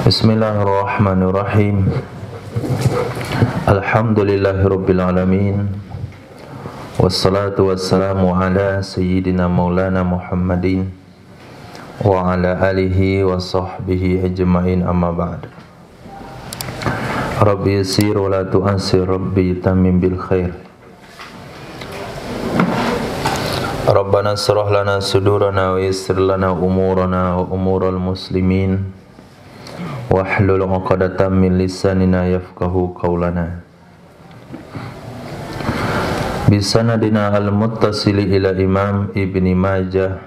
Bismillahirrahmanirrahim. Alhamdulillahirabbil alamin. Wassalatu wassalamu ala sayyidina maulana Muhammadin wa ala alihi wa sahbihi ajma'in, amma ba'd. Rabbi yassir wa la tu'assir, Rabbi tamim bil khair. Rabbana shrah lana sudurana wa yassir lana umurana wa umural muslimin wahlul 'uqdatam min lisanina yafqahu qawlana. Bisanadina al-muttasili ila Imam Ibni Majah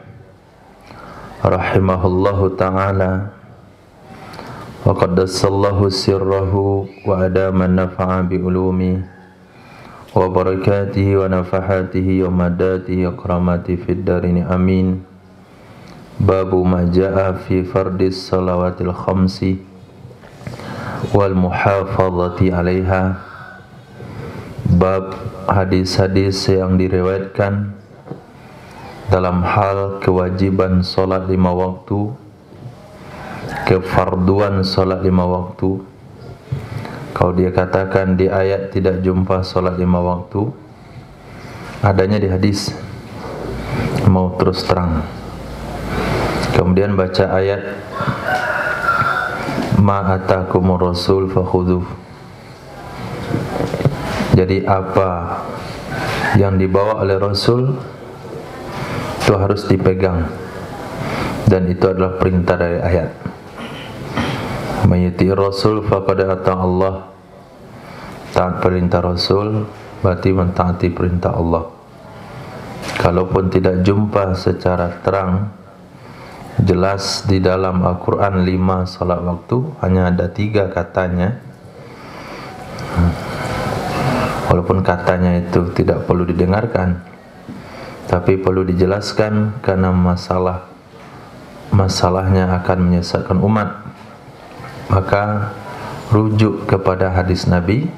rahimahullahu ta'ala wa qaddasallahu sirrahu wa adama nafa'a bi ulumi wa barakatihi wa nafahatihi wa madatihi wa karamati fid darini amin. Babu ma ja'a fi fardis salawatil khamsi wal muhafazati 'alaiha. Bab hadis-hadis yang diriwayatkan dalam hal kewajiban salat 5 waktu, kefarduan salat 5 waktu. Kalau dia katakan di ayat tidak jumpa salat 5 waktu, adanya di hadis, mau terus terang. Kemudian baca ayat ma atakumur rasul fakhudhuh. Jadi apa yang dibawa oleh Rasul itu harus dipegang, dan itu adalah perintah dari ayat. Mayuti Rasul faqad ata Allah. Taat perintah Rasul berarti mentaati perintah Allah. Kalaupun tidak jumpa secara terang jelas di dalam Al-Quran 5 salat waktu, hanya ada 3 katanya. Walaupun katanya itu tidak perlu didengarkan, tapi perlu dijelaskan karena masalahnya akan menyesatkan umat. Maka rujuk kepada hadis Nabi.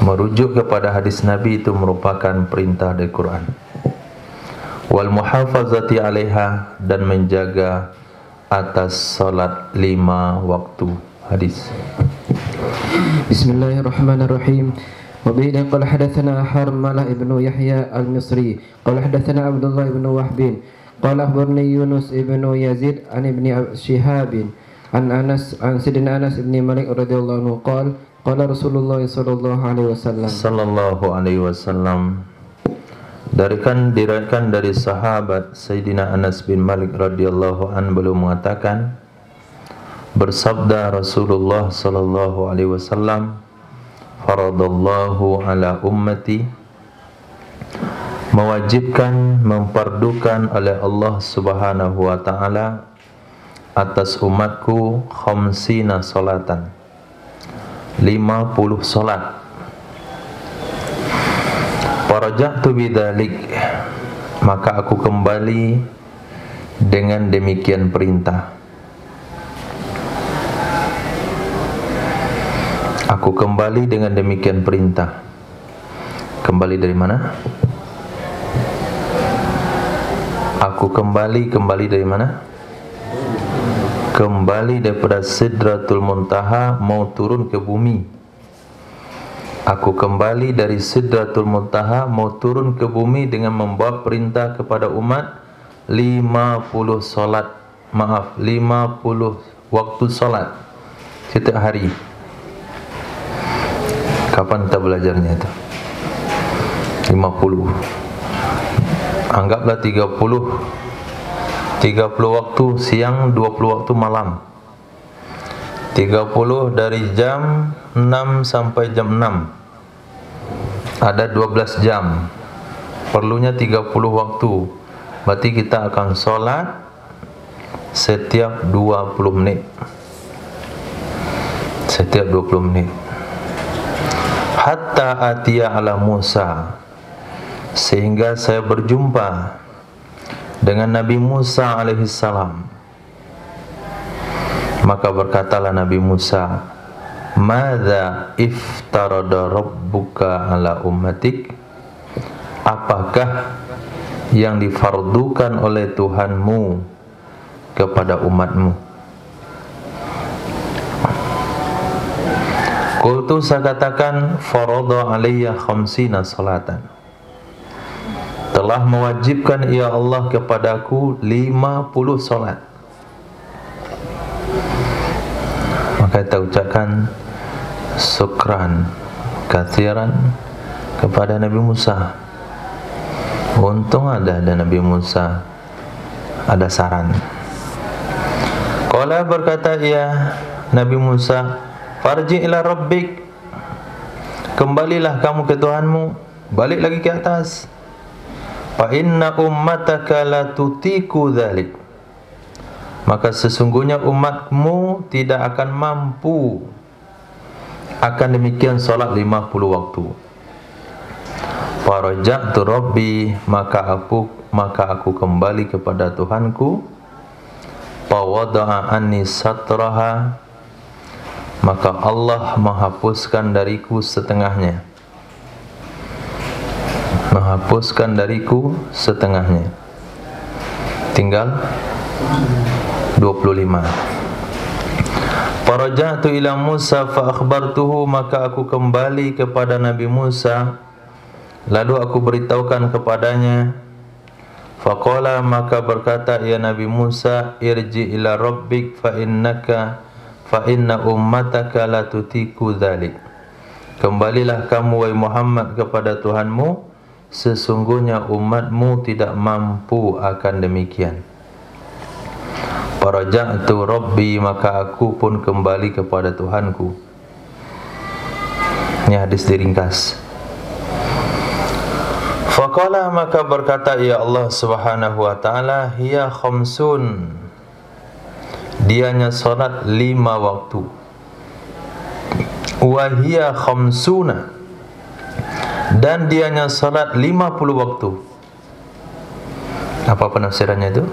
Merujuk kepada hadis Nabi itu merupakan perintah dari Quran. Wal muhafazati 'alaiha, dan menjaga atas salat 5 waktu. Hadis. Bismillahirrahmanirrahim. وبه قال حدثنا حرملة ابن يحيى المصري قال حدثنا عبد الله بن وهب قال أخبرني يونس ابن يزيد عن ابن شهاب عن سيدنا أنس بن مالك رضي الله عنه قال قال رسول الله صلى الله عليه وسلم. Diriwayatkan dari sahabat Sayyidina Anas bin Malik radhiyallahu an, beliau mengatakan, bersabda Rasulullah sallallahu alaihi wasallam, faradallahu ala ummati, mewajibkan, memfardukan oleh Allah subhanahu wa ta'ala atas umatku khamsina salatan, 50 salat. Faraja'tu bidzalik, maka aku kembali dengan demikian perintah. Aku kembali dengan demikian perintah. Kembali dari mana? Aku kembali dari mana? Kembali daripada Sidratul Muntaha, mau turun ke bumi. Aku kembali dari Sidratul Muntaha, mau turun ke bumi dengan membawa perintah kepada umat 50 salat. 50 waktu salat setiap hari. Kapan kita belajarnya itu? 50. Anggaplah 30 waktu siang, 20 waktu malam. 30 dari jam 6 sampai jam 6. Ada 12 jam. Perlunya 30 waktu. Berarti kita akan sholat setiap 20 menit. Setiap 20 menit. Hatta atiya ala Musa, sehingga saya berjumpa dengan Nabi Musa alaihissalam. Maka berkatalah Nabi Musa, madza iftarada rabbuka ala ummatik, apakah yang difardukan oleh Tuhanmu kepada umatmu? Qultu, saya katakan, farada alayya khamsina salatan, telah mewajibkan ya Allah kepadaku 50 solat. Maka kita ucapkan syukran kathiran kepada Nabi Musa. Untung ada Nabi Musa, ada saran. Qala, berkata ya Nabi Musa, farji ila rabbik, kembalilah kamu ke Tuhanmu, balik lagi ke atas. Fa inna ummataka la tutiku dzalik, maka sesungguhnya umatmu tidak akan mampu akan demikian salat 50 waktu. Faraja'tu rabbi, maka aku kembali kepada Tuhanku. Fawada'a anni satraha, maka Allah menghapuskan dariku setengahnya. Menghapuskan dariku setengahnya. Tinggal 25. Faraja'tu ila Musa fa akhbartuhu, maka aku kembali kepada Nabi Musa, lalu aku beritahukan kepadanya. Faqala, maka berkata ya Nabi Musa, irji ila rabbik fa inna ummataka la tutiku dzalik, kembalilah kamu wahai Muhammad kepada Tuhanmu, sesungguhnya umatmu tidak mampu akan demikian. Faraja'tu rabbi, maka aku pun kembali kepada Tuhanku. Ini hadis diringkas. Faqala, maka berkata ya Allah Subhanahu wa ta'ala, hiya khamsun, dianya salat 5 waktu. Wa hiya khamsuna, dan dianya salat 50 waktu. Apa penafsirannya itu?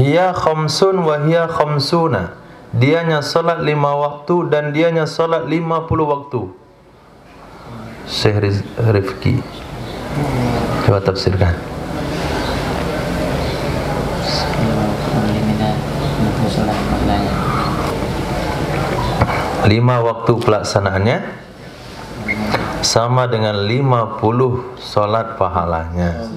Hiya khamsun wa hiya khamsuna, dianya salat 5 waktu dan dianya salat 50 waktu. Syekh Rifki, coba tafsirkan. 5 waktu pelaksanaannya sama dengan 50 solat pahalanya.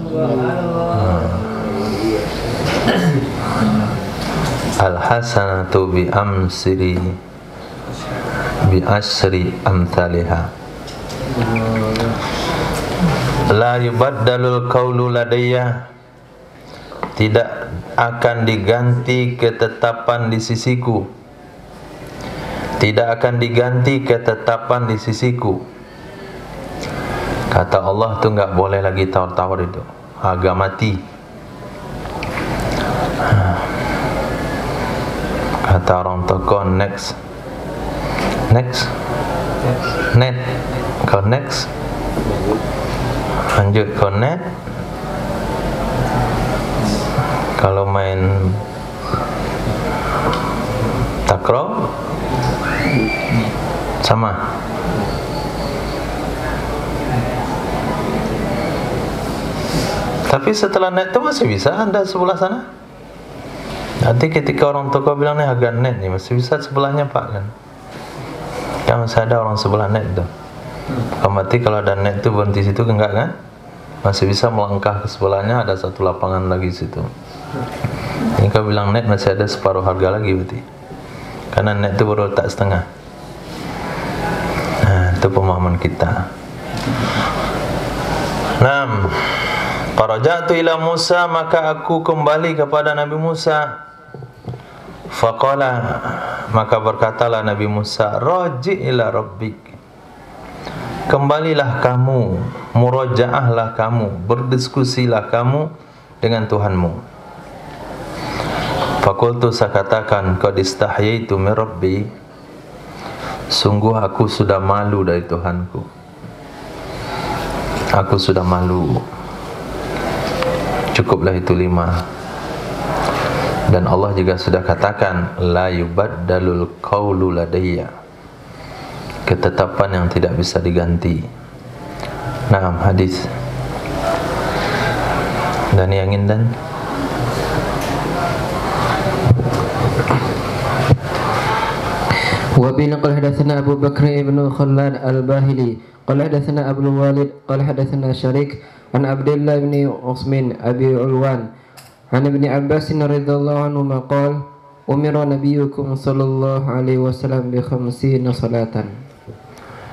Al-hasanatu bi asri amthaliha. La yubaddalul qawlu ladayya, tidak akan diganti ketetapan di sisiku. Tidak akan diganti ketetapan di sisiku. Kata Allah tu enggak boleh lagi tawar-tawar itu, harga mati. Kata orang tokoh, next, net, kau next, lanjut kau net. Kalau main takraw sama. Tapi setelah net itu masih bisa anda sebelah sana. Nanti ketika orang toko bilang nih harga net nih, masih bisa sebelahnya pak kan. Kan masih ada orang sebelah net itu. Mati kalau ada net itu berhenti situ enggak kan? Masih bisa melangkah ke sebelahnya, ada satu lapangan lagi situ. Ini kau bilang net masih ada separuh harga lagi berarti. Karena net itu baru letak setengah. Nah, itu pemahaman kita. 6. Faraja'tu ila Musa, maka aku kembali kepada Nabi Musa. Faqala, maka berkatalah Nabi Musa, raji' ila rabbik, kembalilah kamu, murajaahlah kamu, berdiskusilah kamu dengan Tuhanmu. Faqultu, saya katakan, qad istahyaitu min rabbi, sungguh aku sudah malu dari Tuhanku. Aku sudah malu. Cukuplah itu 5. Dan Allah juga sudah katakan, la yubaddalul qawlu ladayya, ketetapan yang tidak bisa diganti. Nah, hadis. Dan yang indan وبه قال حدثنا أبو بكر بن خلاد الباهلي قال حدثنا أبو الوالد قال حدثنا شريك عن عبد الله بن عثمان أبي علوان عن ابن عباس رضي الله عنهما قال أمر نبيكم صلى الله عليه وسلم ب50 صلاة.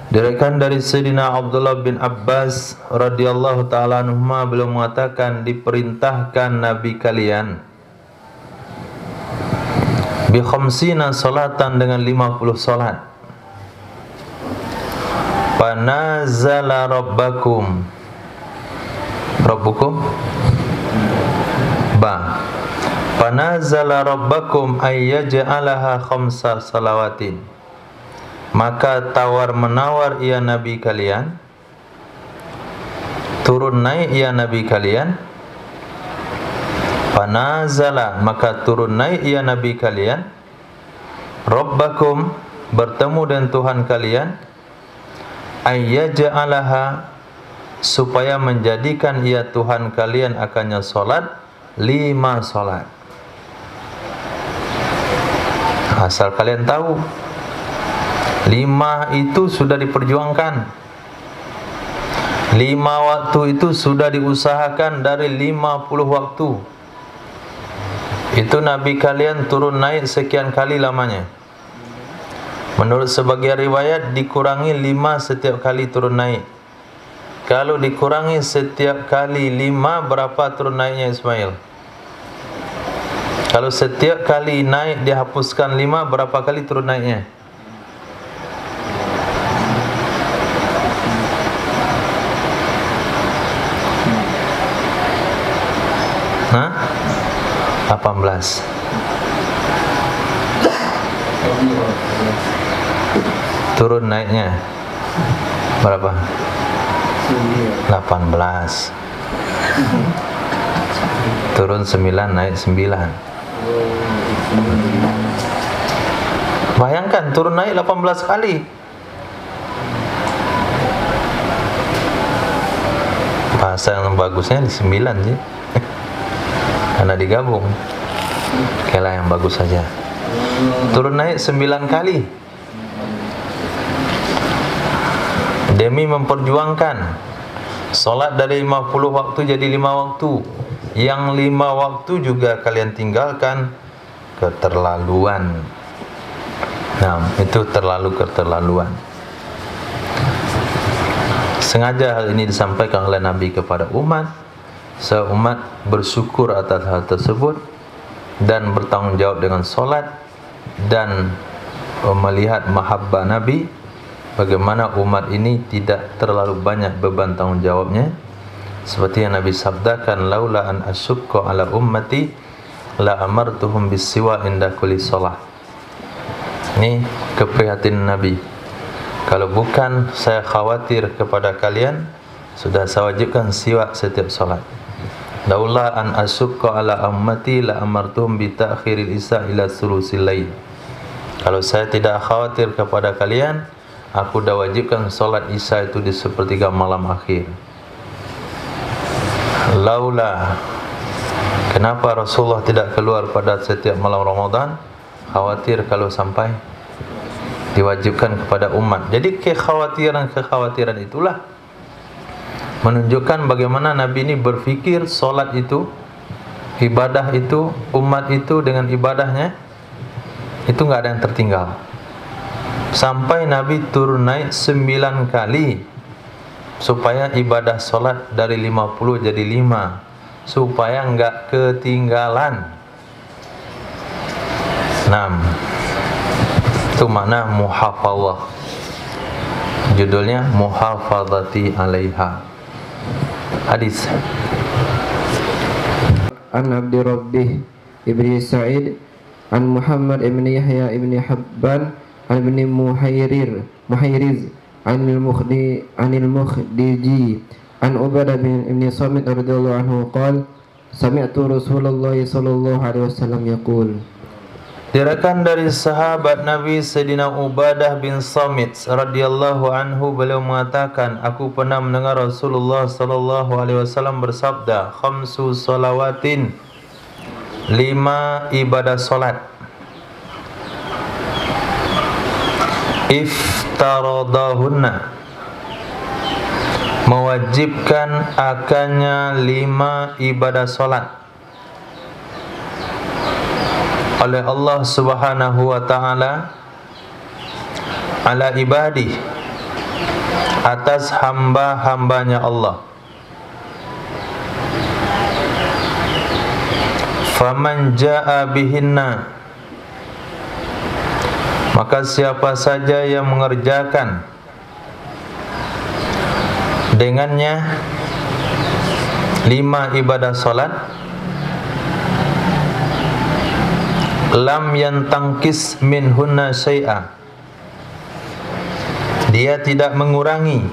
Diriwayatkan dari Sayyidina Abdullah bin Abbas radhiyallahu taala anhuma, beliau mengatakan diperintahkan Nabi kalian bi khamsina salatan dengan 50 salat. Panazala rabbukum Panazala rabbakum ayyaj'alaha khamsa salawatin. Maka tawar menawar ia Nabi kalian, turun naik ia Nabi kalian. Panazala, maka turun naik ia Nabi kalian, rabbakum, bertemu dengan Tuhan kalian, ayyaj'alaha, supaya menjadikan ia Tuhan kalian akannya solat 5 solat. Asal kalian tahu, 5 itu sudah diperjuangkan, 5 waktu itu sudah diusahakan dari 50 waktu. Itu Nabi kalian turun naik sekian kali lamanya. Menurut sebagian riwayat dikurangi 5 setiap kali turun naik. Kalau dikurangi setiap kali 5, berapa turun naiknya Ismail? Kalau setiap kali naik dihapuskan 5, berapa kali turun naiknya? Hah? 18. Turun naiknya berapa? 18. Turun 9, naik 9. Bayangkan turun naik 18 kali. Bahasa yang bagusnya di 9 sih. Karena digabung. Okelah yang bagus saja. Turun naik 9 kali. Demi memperjuangkan solat dari 50 waktu jadi 5 waktu. Yang 5 waktu juga kalian tinggalkan, keterlaluan. Nah, itu terlalu keterlaluan. Sengaja hal ini disampaikan oleh Nabi kepada umat, seumat bersyukur atas hal tersebut dan bertanggung jawab dengan solat dan melihat mahabbah Nabi, bagaimana umat ini tidak terlalu banyak beban tanggung jawabnya. Seperti yang Nabi sabdakan, laula an asyukka ala ummati la amartuhum bisiwa inda kulli shalah. Ini keprihatinan Nabi. Kalau bukan saya khawatir kepada kalian, sudah saya wajibkan siwak setiap salat. Laula an asyukka ala ummati la amartuhum bi ta'khiril isya ila sulusil lail. Kalau saya tidak khawatir kepada kalian, aku dah wajibkan salat isya itu di sepertiga malam akhir. Laula, kenapa Rasulullah tidak keluar pada setiap malam Ramadan? Khawatir kalau sampai diwajibkan kepada umat. Jadi kekhawatiran itulah menunjukkan bagaimana Nabi ini berfikir solat itu, ibadah itu, umat itu dengan ibadahnya itu enggak ada yang tertinggal. Sampai Nabi turun naik 9 kali supaya ibadah solat dari 50 jadi 5, supaya enggak ketinggalan. 6. Itu makna muhafazah. Judulnya muhafazati alaiha. Hadis An Abdi Rabbih Ibni Sa'id An Muhammad Ibni Yahya Ibni Habban An Ibni Muhayriz Anil Mukhdiji An Ubadah bin Ibni Samit radhiyallahu anhu qala sami'tu Rasulullah sallallahu alaihi wasallam yaqul. Diriwayatkan dari sahabat Nabi Sayyidina Ubadah bin Samit radhiyallahu anhu, beliau mengatakan, aku pernah mendengar Rasulullah sallallahu alaihi wasallam bersabda, khamsu salawatin, 5 ibadah salat. iftaradahunna, mewajibkan akannya 5 ibadah solat oleh Allah Subhanahu wa ta'ala ala ibadih, atas hamba-hambanya Allah. Faman jaa bihinna, maka siapa saja yang mengerjakan dengannya 5 ibadah solat, lam yantangkis minhunna syai'a, dia tidak mengurangi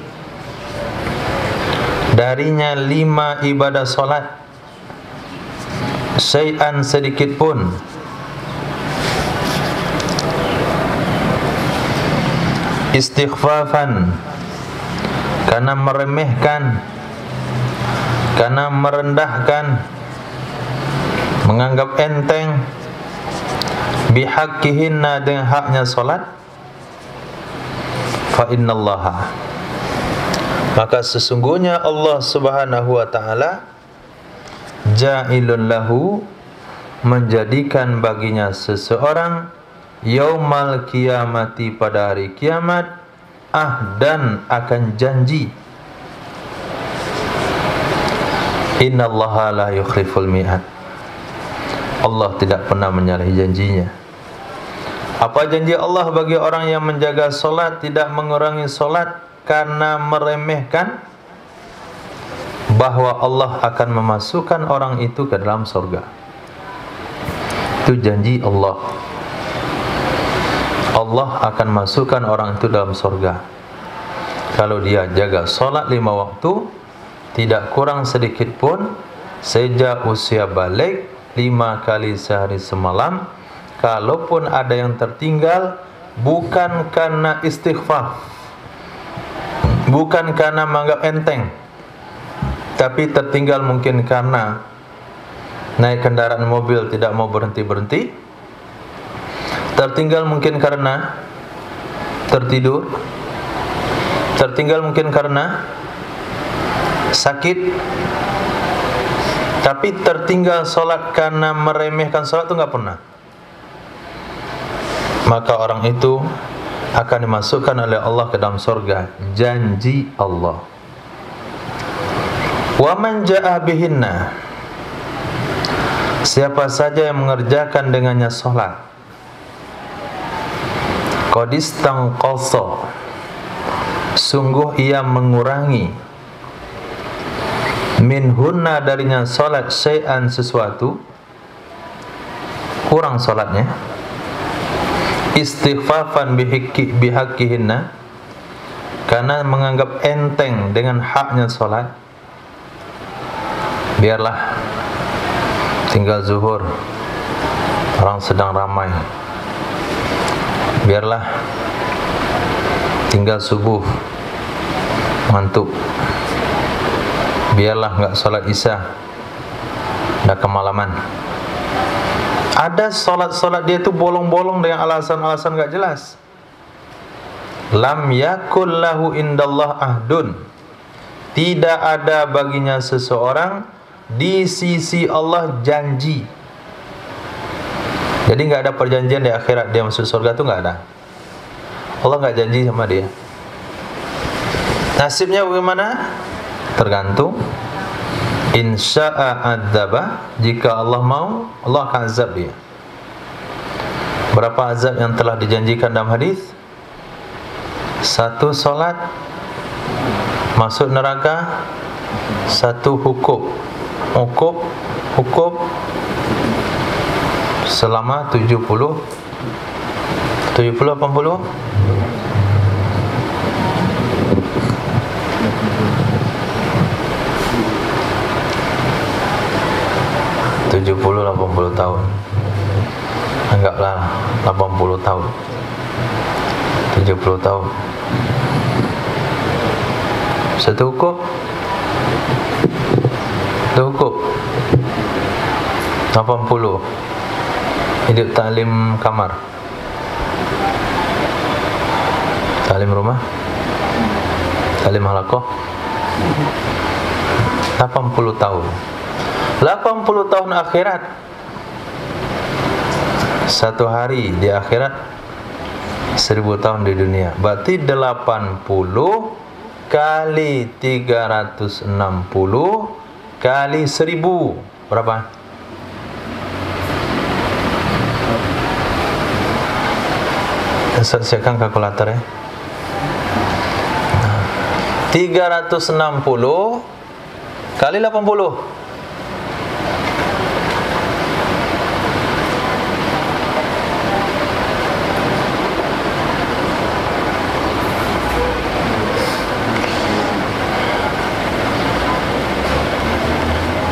darinya 5 ibadah solat syai'an, sedikit pun, istighfafan, karena meremehkan, karena merendahkan, menganggap enteng, bihaqqihinna, dengan haknya solat, fa innallaha, maka sesungguhnya Allah Subhanahu wa ta'ala ja'ilun lahu, menjadikan baginya seseorang yaumal qiyamati, pada hari kiamat, ahdan, akan janji. Innallaha la yukhliful mi'ad, Allah tidak pernah menyalahi janjinya. Apa janji Allah bagi orang yang menjaga solat, tidak mengurangi solat karena meremehkan? Bahwa Allah akan memasukkan orang itu ke dalam surga. Itu janji Allah. Allah akan masukkan orang itu dalam surga kalau dia jaga solat 5 waktu, tidak kurang sedikit pun, sejak usia balik, 5 kali sehari semalam. Kalaupun ada yang tertinggal, bukan karena istighfar, bukan karena menganggap enteng, tapi tertinggal mungkin karena naik kendaraan mobil tidak mau berhenti-berhenti, tertinggal mungkin karena tertidur, tertinggal mungkin karena sakit, tapi tertinggal solat karena meremehkan solat itu nggak pernah. Maka orang itu akan dimasukkan oleh Allah ke dalam surga, janji Allah. Wa man jaa bihinna, siapa saja yang mengerjakan dengannya solat, qadistangqasa, sungguh ia mengurangi, minhunna, darinya solat, syai'an, sesuatu, kurang solatnya, istighfafan bihaqqihinna, karena menganggap enteng dengan haknya solat. Biarlah tinggal zuhur, orang sedang ramai, biarlah tinggal subuh, ngantuk, biarlah enggak solat isya, dah kemalaman. Ada solat-solat dia itu bolong-bolong dengan alasan-alasan enggak jelas. Lam yakul lahu indallah ahdun, tidak ada baginya seseorang di sisi Allah janji. Jadi enggak ada perjanjian di akhirat dia masuk surga, itu enggak ada. Allah enggak janji sama dia. Nasibnya bagaimana? Tergantung. Insya'a adzaba, jika Allah mau, Allah akan azab dia. Berapa azab yang telah dijanjikan dalam hadis? 1 solat masuk neraka, 1 hukum selama 70 80 70-80 tahun. Anggaplah 80 tahun, 70 tahun. 1 hukum 80. Hidup taklim kamar. Talim rumah? Talim halaqah? 80 tahun. 80 tahun akhirat. Satu hari di akhirat 1000 tahun di dunia. Berarti 80 kali 360 kali 1000. Berapa? Siapkan kalkulator ya. 360 kali 80.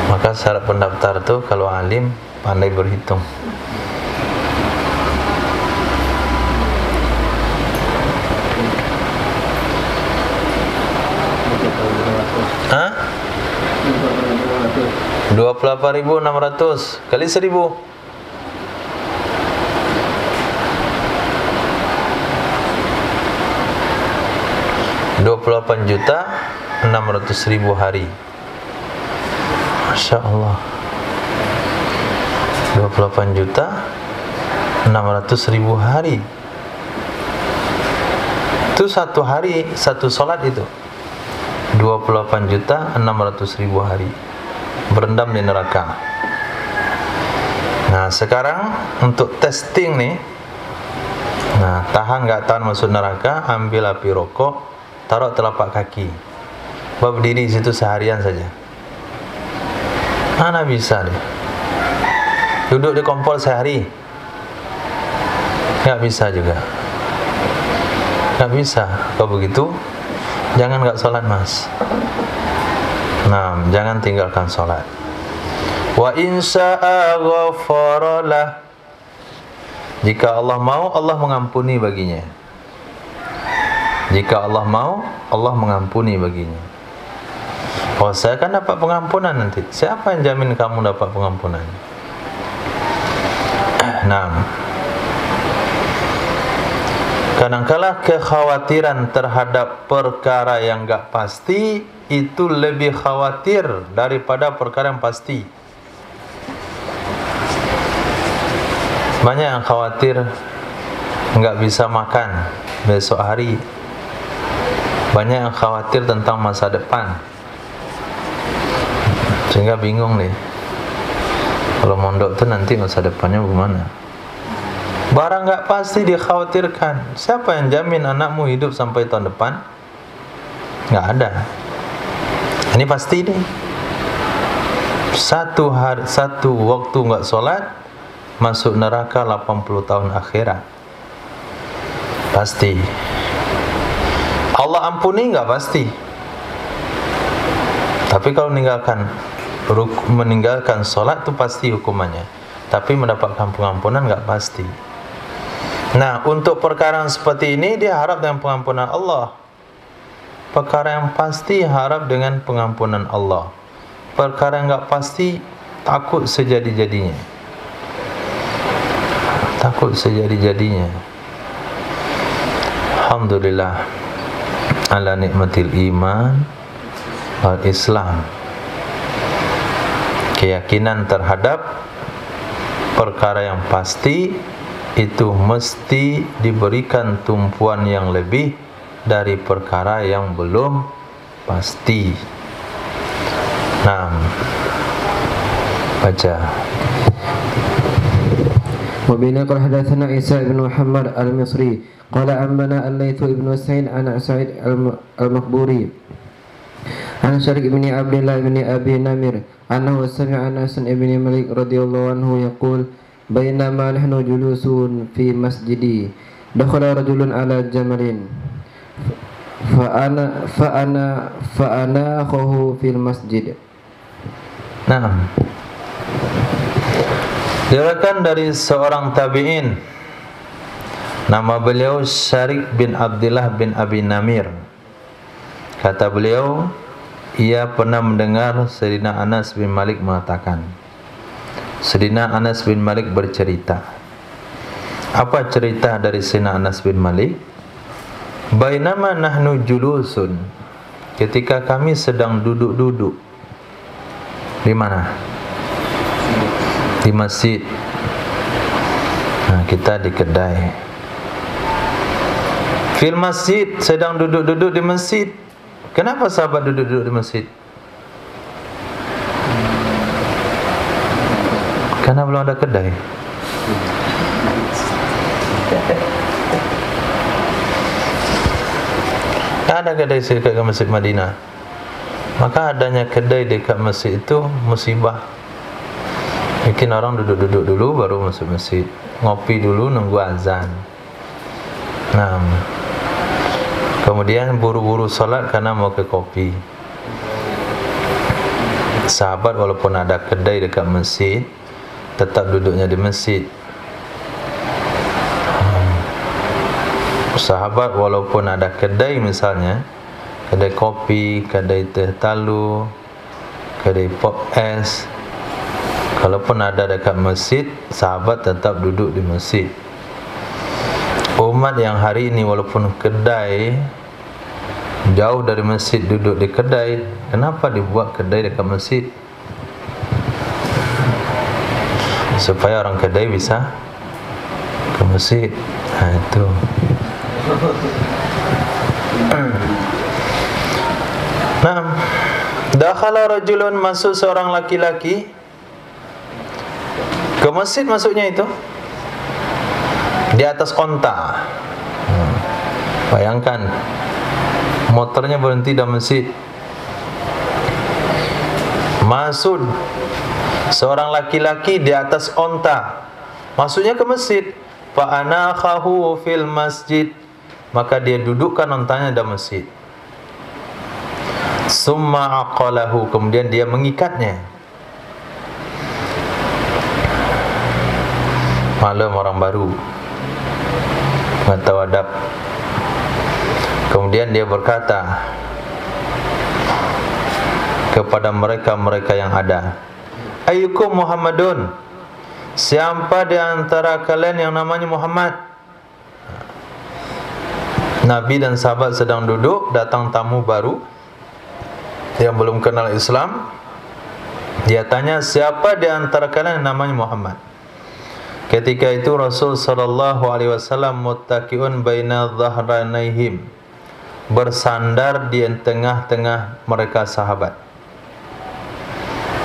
Maka syarat pendaftar tuh kalau alim pandai berhitung. Hah? 28.600 kali 1000. $28.600.000 hari. Masya Allah. 28.600.000 hari. Itu satu hari, satu sholat itu 28.600.000 hari berendam di neraka. Nah sekarang untuk testing nih. Nah tahan nggak tahan masuk neraka, ambil api rokok, taruh telapak kaki, berdiri di situ seharian saja. Mana bisa deh. Duduk di kompor sehari, nggak bisa juga. Nggak bisa. Kalau begitu jangan nggak sholat mas. Nah, jangan tinggalkan sholat. Wa insya'a ghafaralah. Jika Allah mau, Allah mengampuni baginya. Jika Allah mau, Allah mengampuni baginya. Oh, saya kan dapat pengampunan nanti. Siapa yang jamin kamu dapat pengampunan? Nah, kadang-kala kekhawatiran terhadap perkara yang enggak pasti itu lebih khawatir daripada perkara yang pasti. Banyak yang khawatir enggak bisa makan besok hari. Banyak yang khawatir tentang masa depan. Sehingga bingung nih. Kalau mondok tuh nanti masa depannya bagaimana? Barang nggak pasti dikhawatirkan. Siapa yang jamin anakmu hidup sampai tahun depan? Nggak ada. Ini pasti nih. Satu waktu nggak sholat, masuk neraka 80 tahun akhirat. Pasti. Allah ampuni nggak pasti. Tapi kalau meninggalkan sholat itu pasti hukumannya. Tapi mendapatkan pengampunan nggak pasti. Nah, untuk perkara yang seperti ini dia harap dengan pengampunan Allah. Perkara yang pasti harap dengan pengampunan Allah. Perkara yang enggak pasti takut sejadi-jadinya. Takut sejadi-jadinya. Alhamdulillah ala nikmatil iman wal Islam. Keyakinan terhadap perkara yang pasti itu mesti diberikan tumpuan yang lebih dari perkara yang belum pasti. Nah, baca. وبنا قال حدثنا عيسى بن محمد المصري قال أنبأنا الليث بن سعيد عن سعيد المقبوري عن شريك بن عبد الله بن أبي نمر أنه سمع أنس بن مالك رضي الله عنه يقول بينما نحن جلوسون في مسجدي دخل رجل على جمل فأناخه في المسجد. Nah, diriwayatkan dari seorang tabi'in, nama beliau Syarik bin Abdullah bin Abi Namir. Kata beliau, ia pernah mendengar Sayyidina Anas bin Malik mengatakan. Sayyidina Anas bin Malik bercerita. Apa cerita dari Sayyidina Anas bin Malik? Bainama nahnu julusun, ketika kami sedang duduk-duduk. Di mana? Di masjid. Nah, kita di kedai. Fil masjid, sedang duduk-duduk di masjid. Kenapa sahabat duduk-duduk di masjid? Karena belum ada kedai. Ada kedai dekat Masjid Madinah. Maka adanya kedai dekat masjid itu musibah. Mungkin orang duduk-duduk dulu baru masuk masjid, ngopi dulu nunggu azan. Nah, kemudian buru-buru sholat karena mau ke kopi. Sahabat walaupun ada kedai dekat masjid, tetap duduknya di masjid. Sahabat walaupun ada kedai, misalnya kedai kopi, kedai teh talu, kedai pop es, kalaupun ada dekat masjid, sahabat tetap duduk di masjid. Umat yang hari ini walaupun kedai jauh dari masjid, duduk di kedai. Kenapa dibuat kedai dekat masjid? Supaya orang kedai bisa ke masjid. Nah, itu. Nah, dakhala rajulun, masuk seorang laki-laki ke masjid. Masuknya itu di atas onta. Bayangkan, motornya berhenti di masjid. Masuk seorang laki-laki di atas onta, masuknya ke masjid. Fa anakhahu fil masjid, maka dia dudukkan ontanya di masjid. Summa aqalahu, kemudian dia mengikatnya. Malam orang baru, nggak tahu adab. Kemudian dia berkata kepada mereka-mereka yang ada, ayyukum Muhammadun, siapa di antara kalian yang namanya Muhammad? Nabi dan sahabat sedang duduk, datang tamu baru yang belum kenal Islam. Dia tanya, siapa di antara kalian yang namanya Muhammad? Ketika itu Rasul sallallahu alaihi wasallam muttaqiun baina dhahranaihim, bersandar di tengah-tengah mereka sahabat.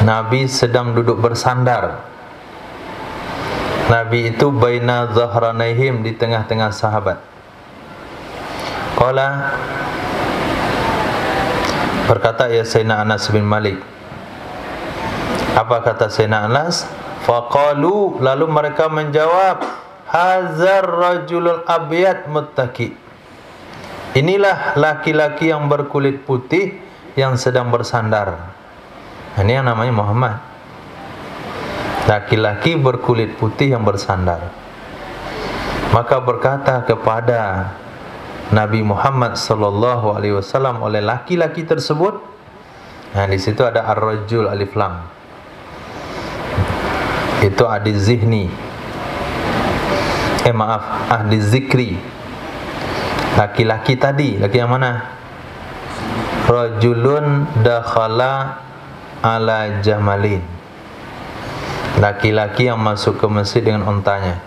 Nabi sedang duduk bersandar. Nabi itu baina dhahranaihim, di tengah-tengah sahabat. Qala, berkata ya Sayyidina Anas bin Malik. Apa kata Sayyidina Anas? Faqalu, lalu mereka menjawab, hazar rajulul abyad muttaqi, inilah laki-laki yang berkulit putih yang sedang bersandar. Ini yang namanya Muhammad. Laki-laki berkulit putih yang bersandar. Maka berkata kepada Nabi Muhammad sallallahu alaihi wasallam oleh laki-laki tersebut. Nah, di situ ada ar-rajul alif lam. Itu ahdi zihni. Ahdi zikri. Laki-laki tadi, laki yang mana? Rajulun dakhala ala jamalin. Laki-laki yang masuk ke masjid dengan ontanya.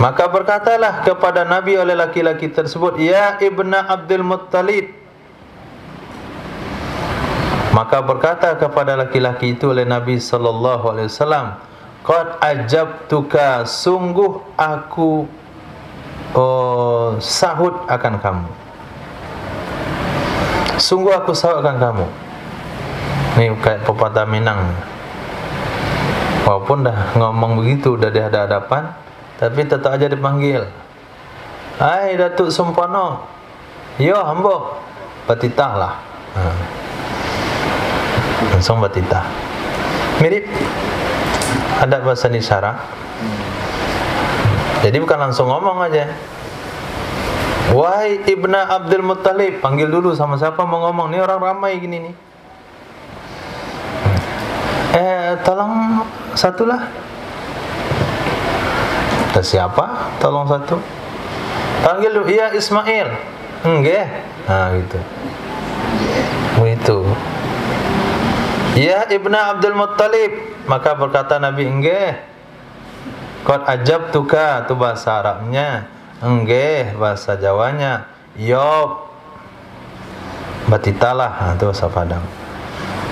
Maka berkatalah kepada Nabi oleh laki-laki tersebut, ya ibna Abdul Muttalib. Maka berkata kepada laki-laki itu oleh Nabi sallallahu alaihi wasallam, qad ajabtuka, sungguh aku sahut akan kamu. Sungguh aku sahut akan kamu. Ini kayak pepatah Minang. Walaupun dah ngomong begitu, dah ada hadapan, tapi tetap aja dipanggil. Hai Datuk Sumpono. Yo hamba. Batitah lah. Langsung batitah. Mirip ada bahasa isyarat. Jadi bukan langsung ngomong aja. Wahai Ibna Abdul Muttalib, panggil dulu sama siapa mau ngomong. Ini orang ramai gini nih. Tolong satulah. Siapa? Tolong satu. Panggil, ya Ismail. Nggih. Nah, gitu. Begitu. Ya Ibnu Abdul Muttalib. Maka berkata Nabi, nggih. Qad ajabtuka, itu bahasa Arabnya. Nggih, bahasa Jawanya. Yob. Batitalah, itu bahasa Padang.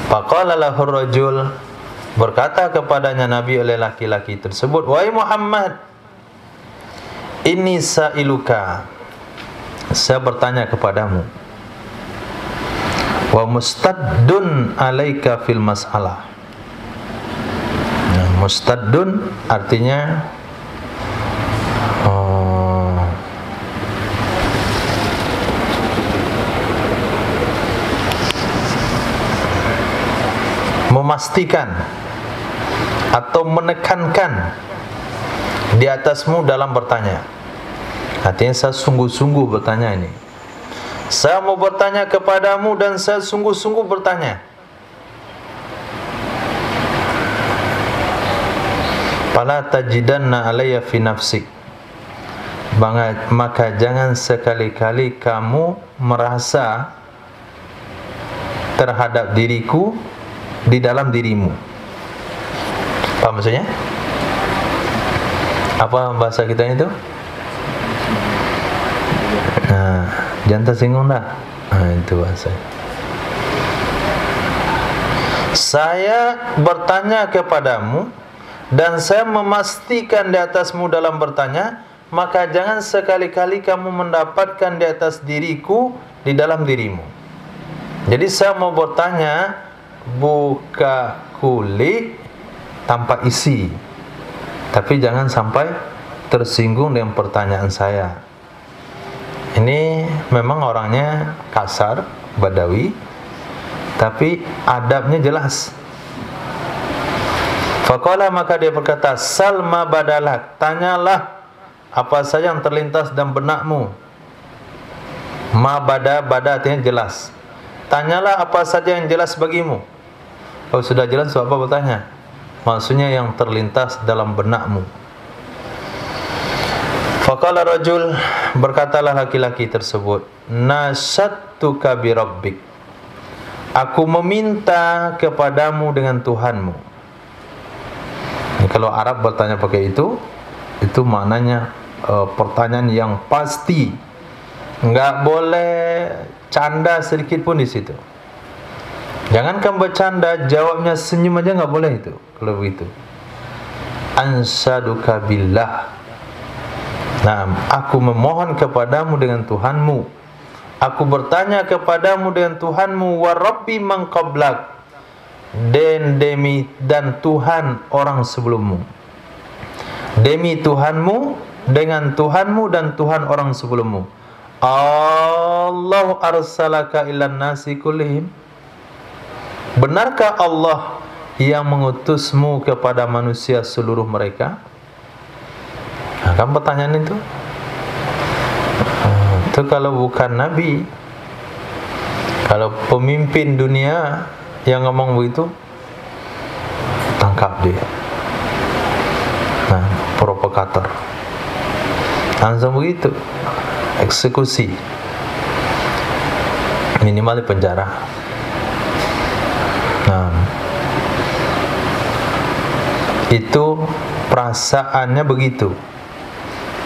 Faqala lahu rajul, berkata kepadanya Nabi oleh laki-laki tersebut, wahai Muhammad, inni sa'iluka, saya bertanya kepadamu, wa mustaddun alaika fil mas'alah. Nah, mustaddun artinya memastikan atau menekankan di atasmu dalam bertanya. Artinya saya sungguh-sungguh bertanya ini. Saya mau bertanya kepadamu dan saya sungguh-sungguh bertanya. Fala tajidanna alayya fi nafsik, maka jangan sekali-kali kamu merasa terhadap diriku di dalam dirimu. Apa maksudnya? Apa bahasa kita itu? Nah, jangan tersinggung dah. Nah, itu bahasa. Saya bertanya kepadamu dan saya memastikan di atasmu dalam bertanya, maka jangan sekali-kali kamu mendapatkan di atas diriku di dalam dirimu. Jadi saya mau bertanya, buka kulit tanpa isi, tapi jangan sampai tersinggung dengan pertanyaan saya. Ini memang orangnya kasar, Badawi, tapi adabnya jelas. Faqala, maka dia berkata, salma badalak, tanyalah apa saja yang terlintas dalam benakmu. Ma bada artinya jelas. Tanyalah apa saja yang jelas bagimu. Kalau sudah jelas, apa bertanya? Maksudnya yang terlintas dalam benakmu. Faqala rajul, berkatalah laki-laki tersebut, nasyattuka bi rabbik, aku meminta kepadamu dengan Tuhanmu. Ini kalau Arab bertanya pakai itu maknanya pertanyaan yang pasti, enggak boleh canda sedikit pun di situ. Jangankan bercanda, jawabnya senyum aja enggak boleh itu. Kalau begitu, ansyaduka billah, nah, aku memohon kepadamu dengan Tuhanmu, aku bertanya kepadamu dengan Tuhanmu, wa rabbi man qablak, dan Tuhan orang sebelummu, demi Tuhanmu, dengan Tuhanmu dan Tuhan orang sebelummu. Allah arsalaka ilan nasi kullihim, benarkah Allah yang mengutusmu kepada manusia seluruh mereka? Nah, kan pertanyaan itu. Itu kalau bukan Nabi, kalau pemimpin dunia yang ngomong begitu, tangkap dia. Nah, provokator. Langsung begitu, eksekusi, minimal di penjara. Nah, itu perasaannya begitu.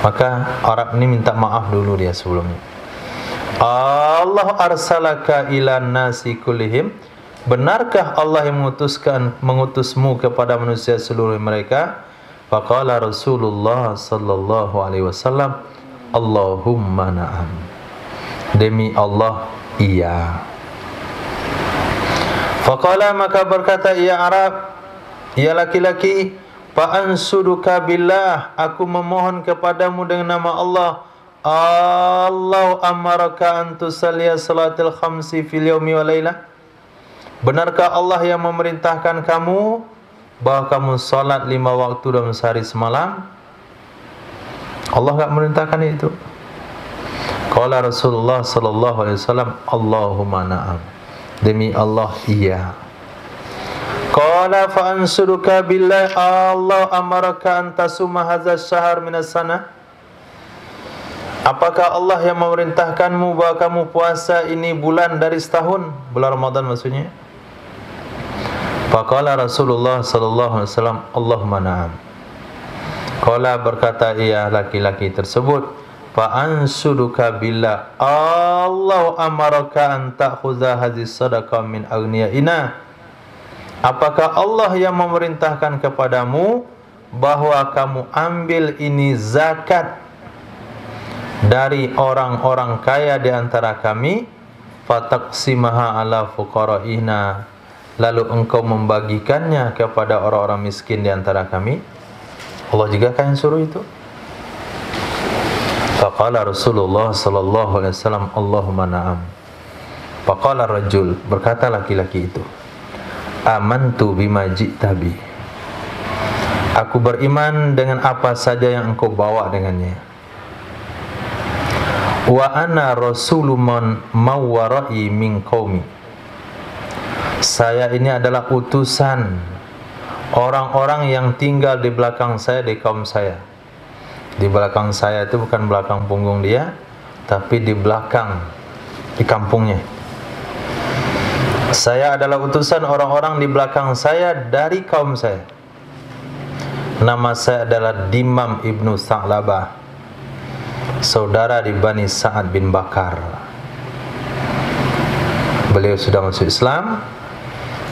Maka Arab ini minta maaf dulu dia sebelumnya. Allah arsalaka ilan nasi kullihim, benarkah Allah yang mengutusmu kepada manusia seluruh mereka? Faqala Rasulullah sallallahu alaihi wasallam, Allahumma na'am, demi Allah iya. Faqala, maka berkata ia Arab, ia laki-laki, fa'ansuduka billah, aku memohon kepadamu dengan nama Allah. Allah amaraka an tusalliya salatil khamsi fil yaumi wa lailah, benarkah Allah yang memerintahkan kamu bahwa kamu salat 5 waktu dalam sehari semalam? Allah enggak merintahkan itu. Qala Rasulullah sallallahu alaihi wasallam, Allahumma na'am, demi Allah iya. Qala fa ansuruka billah, Allah amaraka an tasuma hadzal syahr minas sana, apakah Allah yang memerintahkanmu bahwa kamu puasa ini bulan dari setahun, bulan Ramadan maksudnya? Faqala Rasulullah sallallahu alaihi wasallam, Allahumma na'am. Qala, berkata ia laki-laki tersebut, fa ansuduka billah, Allah amaraka an ta'khudha hadhihi sadaqah min aghniyaina. Apakah Allah yang memerintahkan kepadamu bahwa kamu ambil ini zakat dari orang-orang kaya di antara kami, fataqsimaha ala fuqara'ina, lalu engkau membagikannya kepada orang-orang miskin di antara kami? Allah juga kan suruh itu. Faqala Rasulullah sallallahu alaihi wasallam, Allahumma na'am. Faqala rajul, berkata laki-laki itu, amantu bima ji'ta bi, aku beriman dengan apa saja yang engkau bawa dengannya. Wa ana rasulun mawwara'i min qaumi, saya ini adalah utusan orang-orang yang tinggal di belakang saya, di kaum saya. Di belakang saya itu bukan belakang punggung dia, tapi di belakang, di kampungnya. Saya adalah utusan orang-orang di belakang saya dari kaum saya. Nama saya adalah Dimam ibnu Sa'labah, saudara di Bani Sa'ad bin Bakar. Beliau sudah masuk Islam,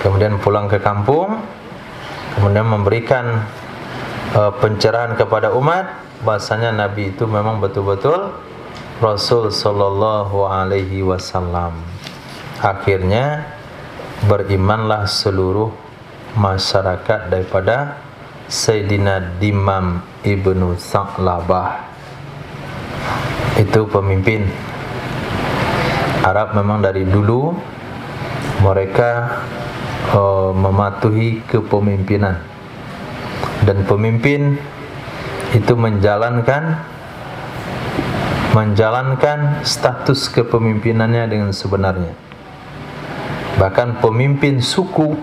kemudian pulang ke kampung, kemudian memberikan pencerahan kepada umat bahasanya Nabi itu memang betul-betul Rasul sallallahu alaihi wasallam. Akhirnya berimanlah seluruh masyarakat daripada Sayyidina Dimam ibnu Sa'labah. Itu pemimpin Arab. Memang dari dulu mereka mematuhi kepemimpinan, dan pemimpin itu menjalankan status kepemimpinannya dengan sebenarnya. Bahkan pemimpin suku,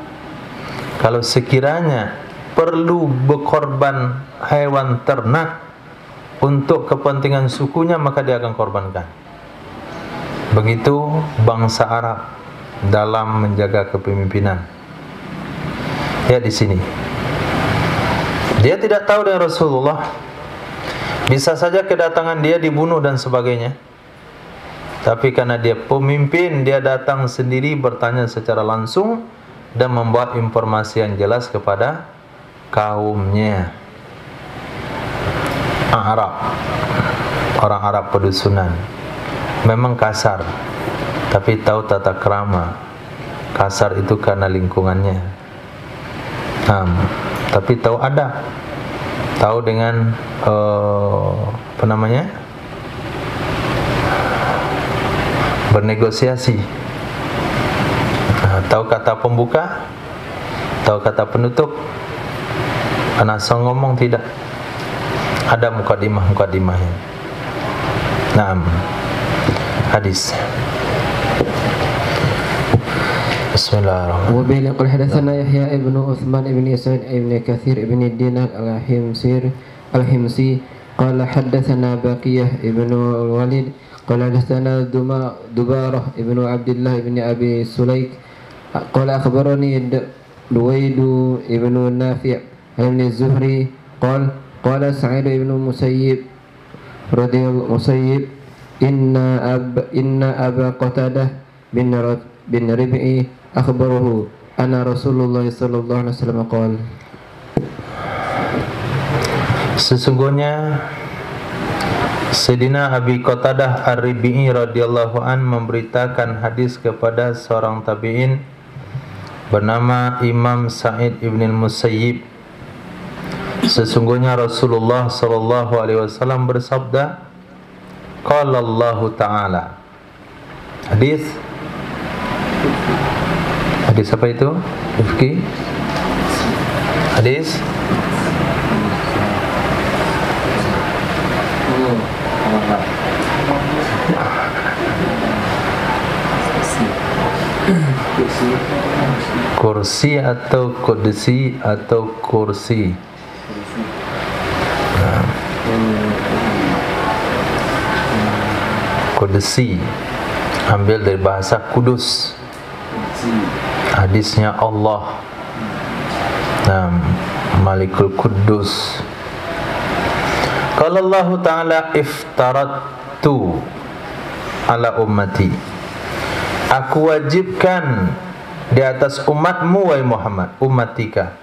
kalau sekiranya perlu berkorban hewan ternak untuk kepentingan sukunya, maka dia akan korbankan. Begitu bangsa Arab dalam menjaga kepemimpinan. Ya, di sini dia tidak tahu dengan Rasulullah, bisa saja kedatangan dia dibunuh dan sebagainya. Tapi karena dia pemimpin, dia datang sendiri, bertanya secara langsung dan membuat informasi yang jelas kepada kaumnya. Arab, orang Arab pedusunan, memang kasar, tapi tahu tata krama. Kasar itu karena lingkungannya, tapi tahu adab, tahu dengan bernegosiasi, tahu kata pembuka, tahu kata penutup. Asal ngomong tidak, ada mukadimahnya. Hadis. Bismillahirrahmanirrahim. Wa bihi qala hadatsana Yahya ibn Utsman ibn Sa'id ibn Katsir ibn Dinar al-Himsi qala hadatsana Baqiyah ibn al-Walid qala hadatsana Dubarah ibn Abdullah ibn Abi Sulaik qala akhbarani Duwaidu ibn Nafi' ibn Zuhri qala Sa'id ibn Musayyib radhiyallahu Musayyib inna Aba Qatadah bin Rib'i akhbarahu anna Rasulullah sallallahu alaihi wasallam qala, sesungguhnya Sayyidina Abi Qatadah Ar-Rib'i radhiyallahu an memberitakan hadis kepada seorang tabi'in bernama Imam Sa'id ibn Musayyib. Sesungguhnya Rasulullah sallallahu alaihi wasallam bersabda, qala Allah Ta'ala. Hadis apa itu? Rifki? Hadis kursi atau qudsi atau kursi? Qudsi, ambil dari bahasa kudus, hadisnya Allah. Malikul Quddus. Qala Allah Ta'ala iftaratu ala ummati, aku wajibkan di atas umatmu wahai Muhammad, ummatika,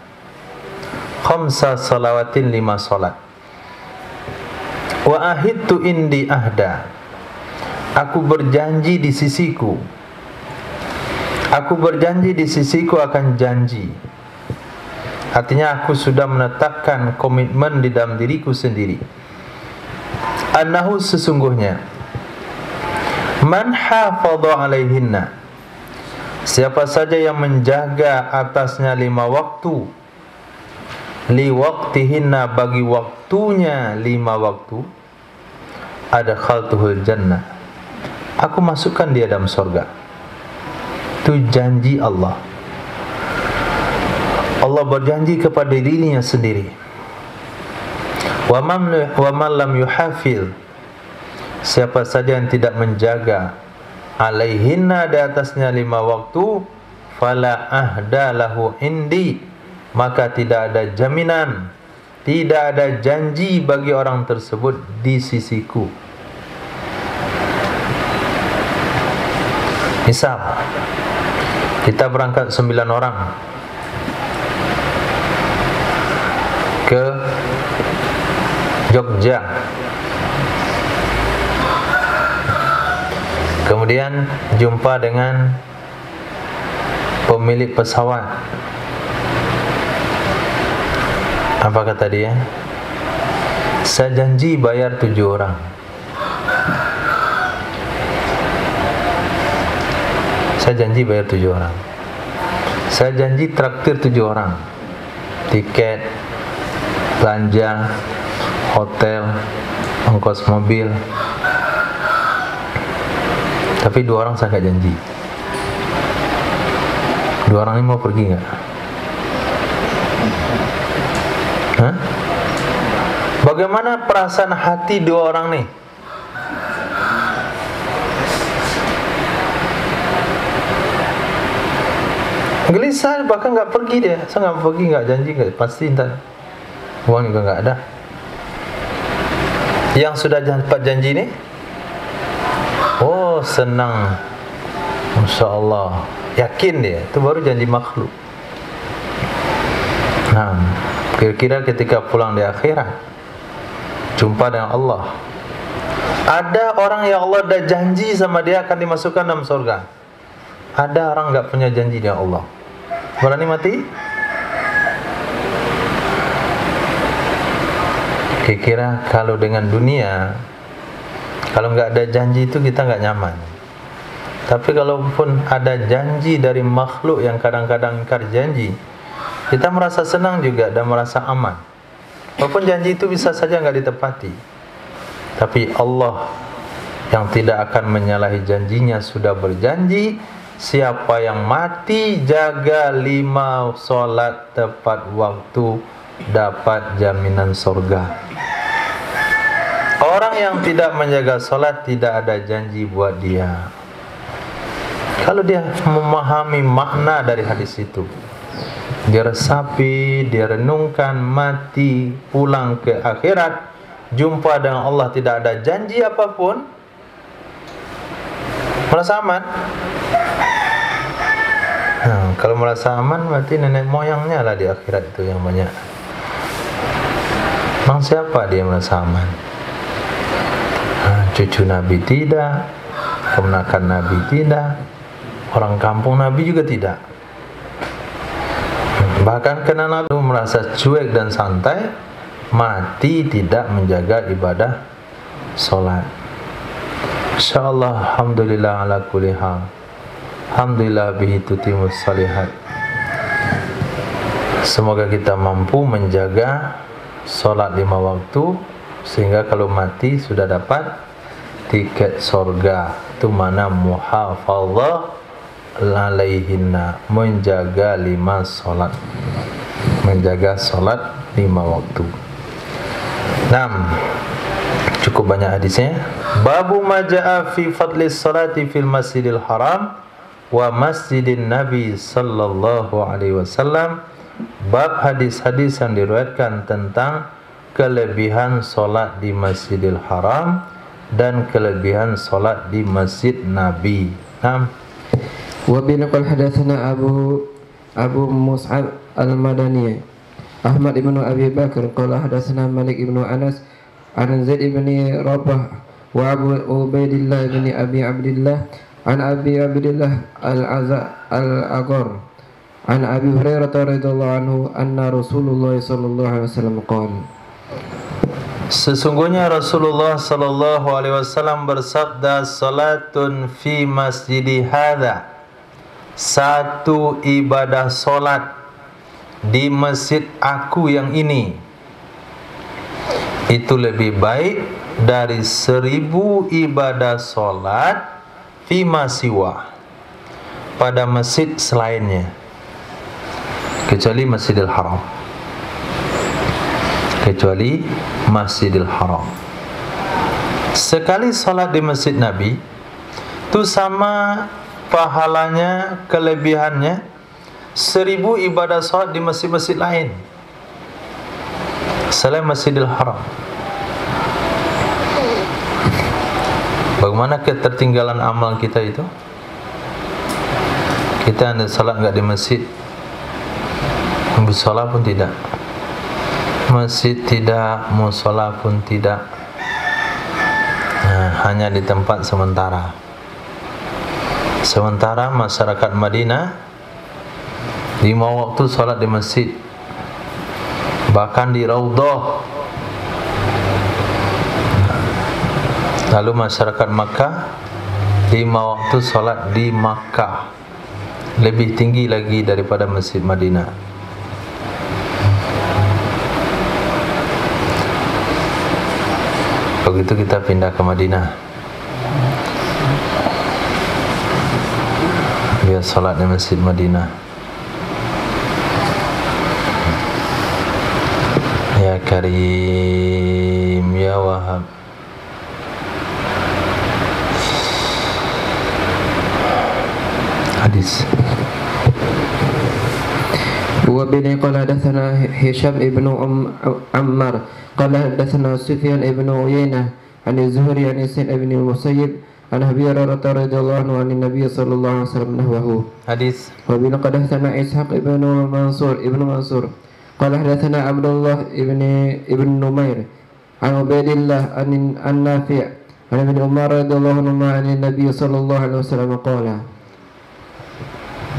khamsa salawatin, 5 salat. Wa ahidtu indi ahda, aku berjanji di sisiku, aku berjanji di sisiku akan janji. Artinya aku sudah menetapkan komitmen di dalam diriku sendiri. Annahu, sesungguhnya, man hafadha alaihinna, siapa saja yang menjaga atasnya 5 waktu, li waqtihinna, bagi waktunya 5 waktu, adkhaltuhul jannah, aku masukkan dia dalam surga. Itu janji Allah. Allah berjanji kepada dirinya sendiri. Wa man lam yuhafil, siapa saja yang tidak menjaga alaihinna, di atasnya 5 waktu, fala ahda lahu indi, maka tidak ada jaminan, tidak ada janji bagi orang tersebut di sisiku. Misal kita berangkat 9 orang ke Jogja, kemudian jumpa dengan pemilik pesawat. Apa kata dia? Saya janji bayar 7 orang. Saya janji bayar 7 orang. Saya janji traktir 7 orang. Tiket, belanja, hotel, ongkos mobil. Tapi 2 orang saya gak janji. 2 orang ini mau pergi gak? Hah? Bagaimana perasaan hati 2 orang nih? Gelisah, bahkan gak pergi dia. Saya gak pergi, gak janji, gak pasti ntar uang juga gak ada. Yang sudah dapat janji nih, oh senang, Masya Allah, yakin dia. Itu baru janji makhluk. Nah, kira-kira ketika pulang di akhirat, jumpa dengan Allah, ada orang yang Allah dah janji sama dia akan dimasukkan dalam surga. Ada orang gak punya janji dengan Allah, berani mati? Kira-kira kalau dengan dunia, kalau nggak ada janji itu kita nggak nyaman. Tapi kalaupun ada janji dari makhluk yang kadang-kadang ingkar janji, kita merasa senang juga dan merasa aman. Walaupun janji itu bisa saja nggak ditepati, tapi Allah yang tidak akan menyalahi janjinya sudah berjanji, siapa yang mati jaga 5 sholat tepat waktu dapat jaminan surga. Orang yang tidak menjaga sholat tidak ada janji buat dia. Kalau dia memahami makna dari hadis itu, dia resapi, dia renungkan, mati, pulang ke akhirat, jumpa dengan Allah, tidak ada janji apapun, merasa aman. Nah, kalau merasa aman, berarti nenek moyangnya lah di akhirat itu yang banyak. Memang siapa dia merasa aman? Cucu Nabi tidak, keponakan Nabi tidak, orang kampung Nabi juga tidak. Bahkan karena Nabi merasa cuek dan santai, mati tidak menjaga ibadah sholat. InsyaAllah, alhamdulillah ala kulli hal, alhamdulillah bihi tutimus salihat. Semoga kita mampu menjaga sholat 5 waktu, sehingga kalau mati sudah dapat tiket surga. Itu mana muhafadzah alaihinna, menjaga 5 sholat, menjaga sholat 5 waktu. 6. cukup banyak hadisnya. Babu ma jaa fi fadli salati fil masjidil haram wa masjidin nabi sallallahu alaihi wasallam. Bab hadis-hadis yang diriwayatkan tentang kelebihan solat di Masjidil Haram dan kelebihan solat di Masjid Nabi. Wa bin qal hadatsana Abu Mus'ab al-Madani Ahmad ibn Abi Bakr qala hadatsana Malik ibn Anas an Zaid ibn Rabah wa Abu Ubaidillah ibn Abi Abdullah an Abi Abdullah al-Aghar an Abi Hurairah radhiyallahu anhu anna Rasulullah sallallahu alaihi wasallam qala. Sesungguhnya Rasulullah sallallahu alaihi wasallam bersabda, salatun fi masjidi hadza, satu ibadah solat di masjid aku yang ini, itu lebih baik dari 1000 ibadah solat fi masiwa, pada masjid selainnya, kecuali Masjidil Haram. Kecuali Masjidil Haram. Sekali solat di Masjid Nabi itu sama pahalanya, kelebihannya 1000 ibadah solat di masjid-masjid lain selain Masjidil Haram. Bagaimana ketertinggalan amal kita itu? Kita ada salat enggak di masjid, musola pun tidak, masjid tidak, musola pun tidak, hanya di tempat sementara. Sementara masyarakat Madinah 5 waktu salat di masjid, bahkan di Raudhah. Lalu masyarakat Makkah 5 waktu salat di Makkah, lebih tinggi lagi daripada Masjid Madinah. Begitu kita pindah ke Madinah, biar salat di Masjid Madinah. Ya Karim, Ya Wahab. Hadis. Wa bin qala hadatsana Hisham ibn Ammar qala hadatsana Sufyan ibn Uyainah an Az-Zuhri an Sa'id ibn al-Musayyib an Abi Hurairah radhiyallahu anhu an Nabi sallallahu alaihi wasallam nahwahu. Hadis. Wa bin qala hadatsana Ishaq ibn Mansur qala hadatsana Abdullah ibn Numair an Ubaidillah an Nafi' an Ibn Umar radhiyallahu anhu an Nabi sallallahu alaihi wasallam qala.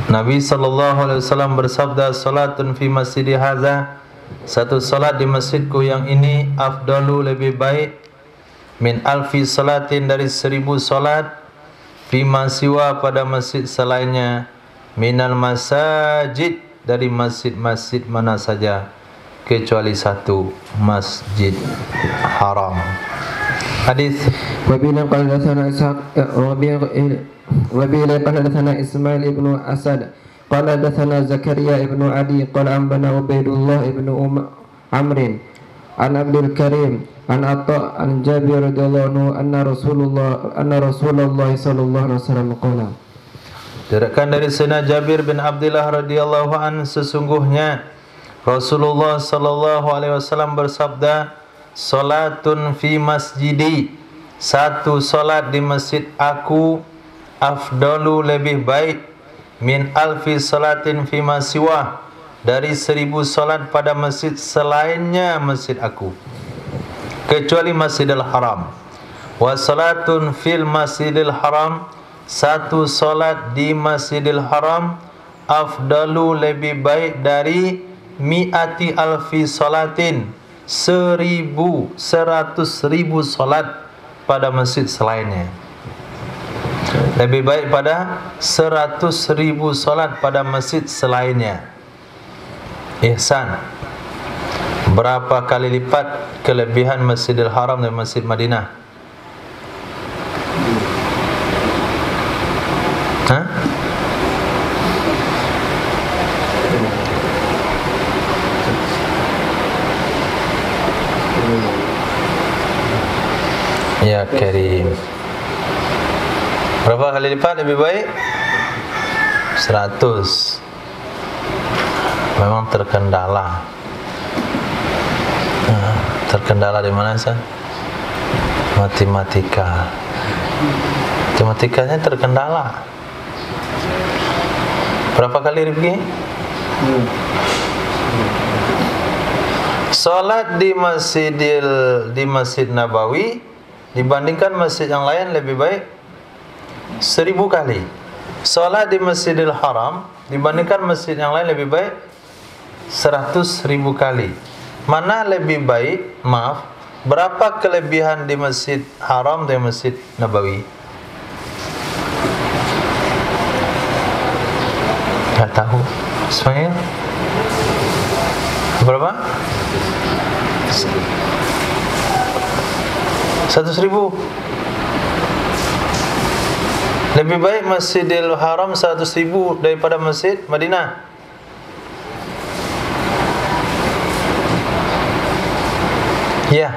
Nabi sallallahu alaihi wasallam bersabda, salatun fi masjidi hadza, satu salat di masjidku yang ini, afdalu, lebih baik, min alfi salatin, dari 1000 salat, fi masiwa, pada masjid selainnya, minal masajid, dari masjid-masjid mana saja, kecuali satu, Masjid Haram. Hadis. Wabila qala hadatsana Ishaq Wabila qala hadatsana Ismail ibnu Asad qala hadatsana Zakaria ibnu Adi qala ambana Ubaidullah ibnu Amrin an Abdul Karim an Atta an Jabir radhiyallahu anhu anna Rasulullah sallallahu alaihi wasallam qala. Diriwayatkan dari Sayyidina Jabir bin Abdullah radhiyallahu an, sesungguhnya Rasulullah sallallahu alaihi wasallam bersabda, salatun fi masjidi, satu salat di masjid aku, afdalu, lebih baik, min alfi salatin fi masiwah, dari 1000 salat pada masjid selainnya masjid aku, kecuali Masjidil Haram. Wa salatun fil Masjidil Haram, satu salat di Masjidil Haram, afdalu, lebih baik dari mi'ati alfi salatin, 100.000 salat pada masjid selainnya. Lebih baik pada 100.000 salat pada masjid selainnya. Ihsan. Berapa kali lipat kelebihan Masjidil Haram dan Masjid Madinah? Hah? Ya Karim. Berapa kali lipat lebih baik? 100. Memang terkendala. Terkendala di mana sih? Matematika. Matematikanya terkendala. Berapa kali Rifki? Salat di Masjid Nabawi dibandingkan masjid yang lain lebih baik 1000 kali. Salat di Masjidil Haram dibandingkan masjid yang lain lebih baik 100.000 kali. Mana lebih baik? Maaf, berapa kelebihan di Masjid Haram dan Masjid Nabawi? Tak tahu. Ismail? Berapa? 100.000. Lebih baik Masjidil Haram 100.000 daripada Masjid Madinah. Ya.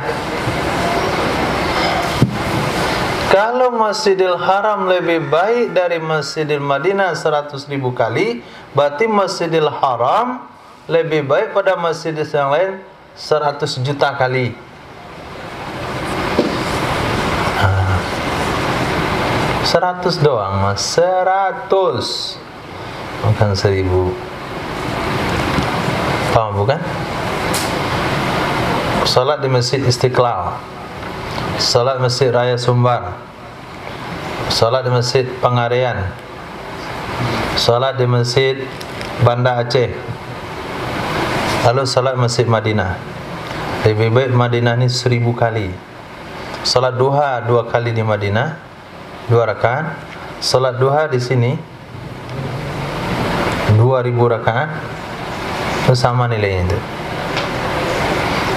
Kalau Masjidil Haram lebih baik dari Masjidil Madinah 100.000 kali, berarti Masjidil Haram lebih baik pada masjid yang lain 100 juta kali. 100 doang mas, 100 bukan 1000. Paham bukan? Salat di Masjid Istiqlal, salat Masjid Raya Sumbar, salat di Masjid Pangarean, salat di Masjid Banda Aceh, lalu salat Masjid Madinah. Lebih baik Madinah ni 1000 kali. Salat duha 2 kali di Madinah, 2 rakaat. Salat duha di sini 2000 rakaat, itu sama nilainya itu.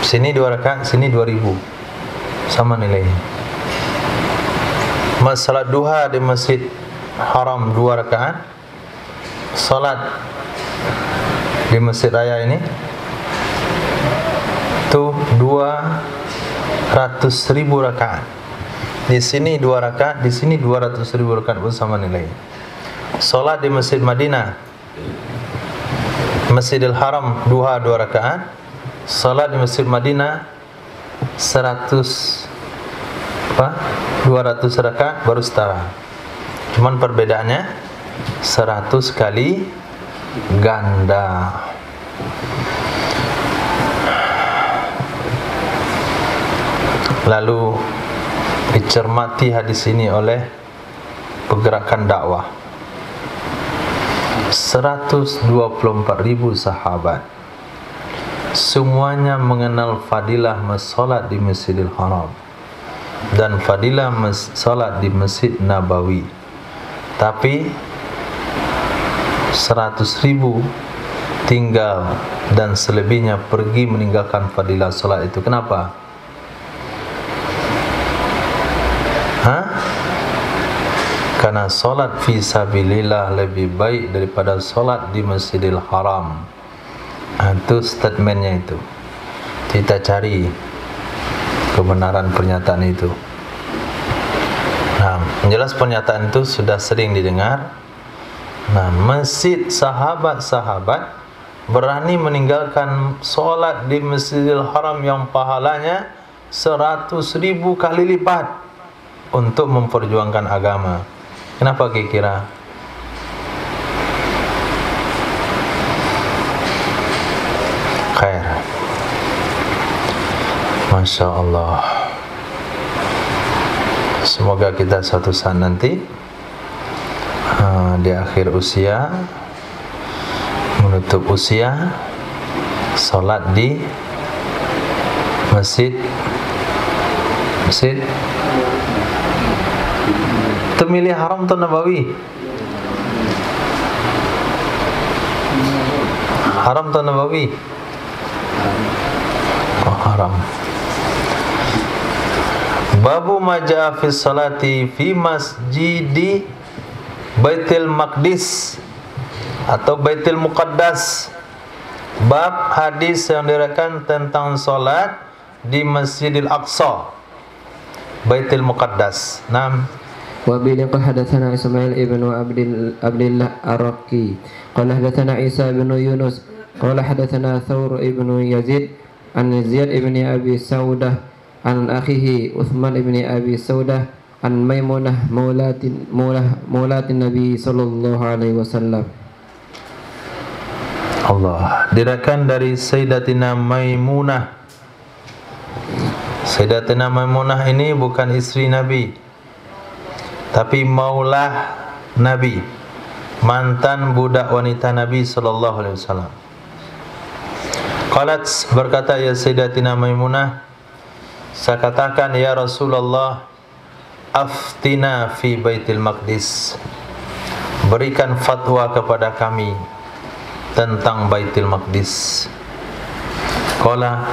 Sini 2 rakaat, sini 2000, sama nilainya. Salat duha di Masjid Haram 2 rakaat, salat di Masjid Raya ini itu 200.000 rakaat. Di sini 2 rakaat, di sini 200.000 rakaat pun sama nilai. Salat di Masjid Madinah, Masjidil Haram duha 2 rakaat, salat di Masjid Madinah 200 rakaat baru setara. Cuman perbedaannya 100 kali ganda. Lalu dicermati hadis ini oleh pergerakan dakwah. 124.000 sahabat semuanya mengenal fadilah salat di Masjidil Haram dan fadilah salat di Masjid Nabawi. Tapi 100.000 tinggal dan selebihnya pergi meninggalkan fadilah salat itu. Kenapa? Karena solat fi sabilillah lebih baik daripada solat di Masjidil Haram. Itu statementnya itu. Kita cari kebenaran pernyataan itu. Nah, menjelas pernyataan itu sudah sering didengar. Nah, masjid sahabat-sahabat berani meninggalkan solat di Masjidil Haram yang pahalanya 100.000 kali lipat untuk memperjuangkan agama. Kenapa kira-kira? Khair. Masya Allah. Semoga kita suatu saat nanti di akhir usia, menutup usia, salat di masjid milih Haram atau Nabawi? Haram atau Nabawi? Oh, Haram. Babu maja fi salati fi masjidi Baitul Maqdis atau Baitul Muqaddas. Bab hadis yang diriwayatkan tentang salat di Masjidil Aqsa. Baitul Muqaddas. Naam. وبه قال حدثنا إسماعيل ابن عبد الله الرقي قال حدثنا عيسى بن يونس قال حدثنا ثور ابن يزيد عن زياد ابن أبي سودة عن أخيه عثمان ابن أبي سودة عن ميمونة مولاة النبي صلى الله عليه وسلم. Allah, diriwayatkan dari Sayyidatina Maimunah. Sayyidatina Maimunah ini bukan istri Nabi, tapi maulah Nabi, mantan budak wanita Nabi sallallahu alaihi wasallam. Qalat, berkata ya Sayyidatina Maimunah, saya katakan ya Rasulullah, aftina fi Baitul Maqdis, berikan fatwa kepada kami tentang Baitul Maqdis. Qala,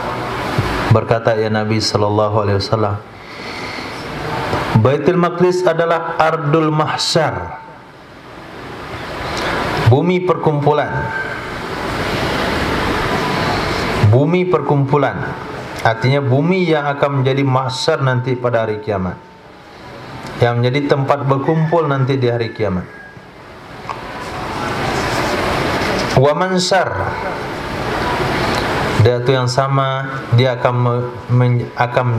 berkata ya Nabi sallallahu alaihi wasallam, Baitul Maqdis adalah ardul mahsyar, bumi perkumpulan. Bumi perkumpulan artinya bumi yang akan menjadi mahsyar nanti pada hari kiamat, yang menjadi tempat berkumpul nanti di hari kiamat. Wa mansar, dia itu yang sama, dia akan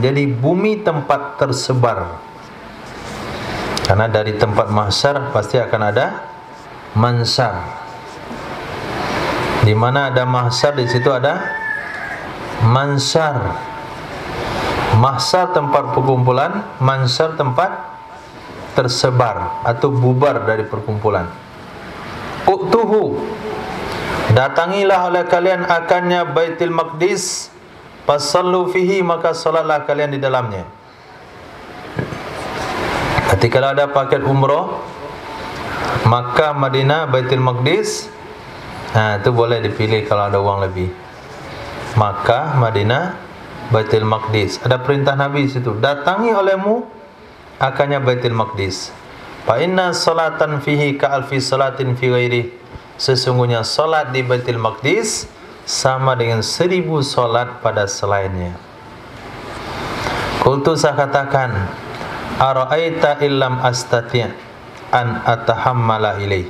menjadi bumi tempat tersebar. Karena dari tempat mahsyar pasti akan ada mansar. Di mana ada mahsyar, di situ ada mansar. Mahsyar tempat perkumpulan, mansar tempat tersebar atau bubar dari perkumpulan. Uktuhu, datangilah oleh kalian akannya Baitul Maqdis, fasallu fihi, maka salatlah kalian di dalamnya. Ketika ada paket umroh Makkah, Madinah, Baitul Maqdis, itu boleh dipilih kalau ada uang lebih. Makkah, Madinah, Baitul Maqdis. Ada perintah Nabi situ, datangi olehmu akannya Baitul Maqdis. Fa inna salatan fihi ka alfi salatin fi ghairi. Sesungguhnya salat di Baitul Maqdis sama dengan 1000 salat pada selainnya. Qultu, saya katakan, ara'aita illam astati' an atahammala ilaih.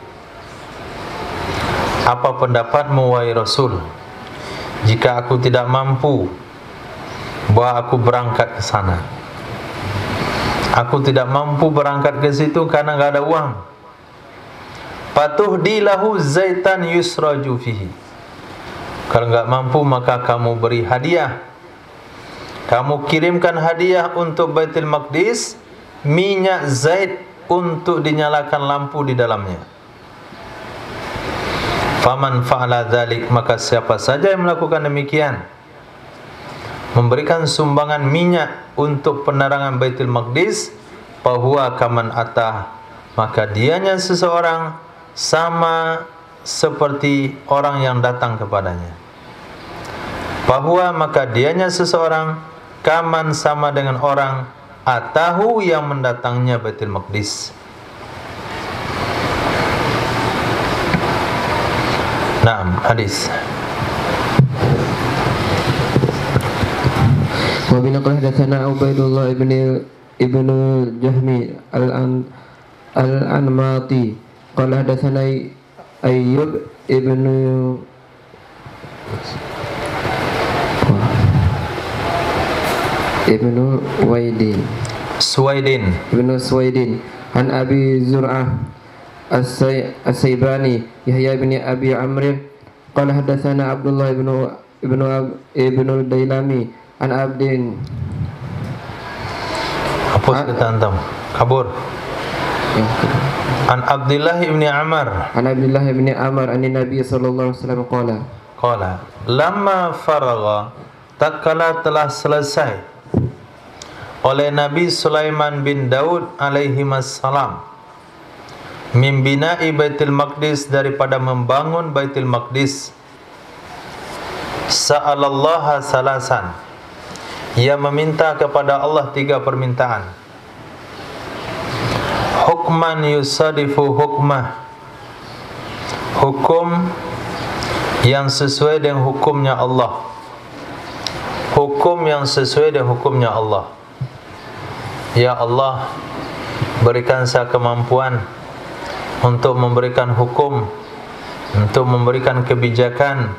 Apa pendapatmu wahai Rasul, jika aku tidak mampu bahwa aku berangkat ke sana? Aku tidak mampu berangkat ke situ karena enggak ada uang. Patuhdi lahu zaitan yusraju fihi. Kalau enggak mampu maka kamu beri hadiah. Kamu kirimkan hadiah untuk Baitul Maqdis, minyak zait untuk dinyalakan lampu di dalamnya. Faman fa'ala dzalik, maka siapa saja yang melakukan demikian, memberikan sumbangan minyak untuk penerangan Baitul Maqdis, fahuwa kaman atah, maka dianya seseorang sama seperti orang yang datang kepadanya. Fahuwa, maka dianya seseorang, kaman sama dengan orang, atahu yang mendatangnya Baitul Maqdis. Naam, hadis. Wa bin qala hadatsana Ubaidullah ibn Jahmi al-Anmati qala hadatsana Ayyub ibn Suwaidin an Abi Zur'ah As-Saybani Yahya bin Abi Amr qala hadatsana Abdullah ibn al-Dailami an Abdin. Hapus kita antam. Kabur. An Abdullah ibn Amr. An Abdullah ibn Amr an Nabi sallallahu alaihi wasallam qala lamma faragha, tatkala telah selesai oleh Nabi Sulaiman bin Daud alaihi wassalam min bina'i Baitul Maqdis, daripada membangun Baitul Maqdis, sa'alallaha salasan, ia meminta kepada Allah 3 permintaan. Hukman yusadifu hukmah, hukum yang sesuai dengan hukumnya Allah, hukum yang sesuai dengan hukumnya Allah. Ya Allah, berikan saya kemampuan untuk memberikan hukum, untuk memberikan kebijakan,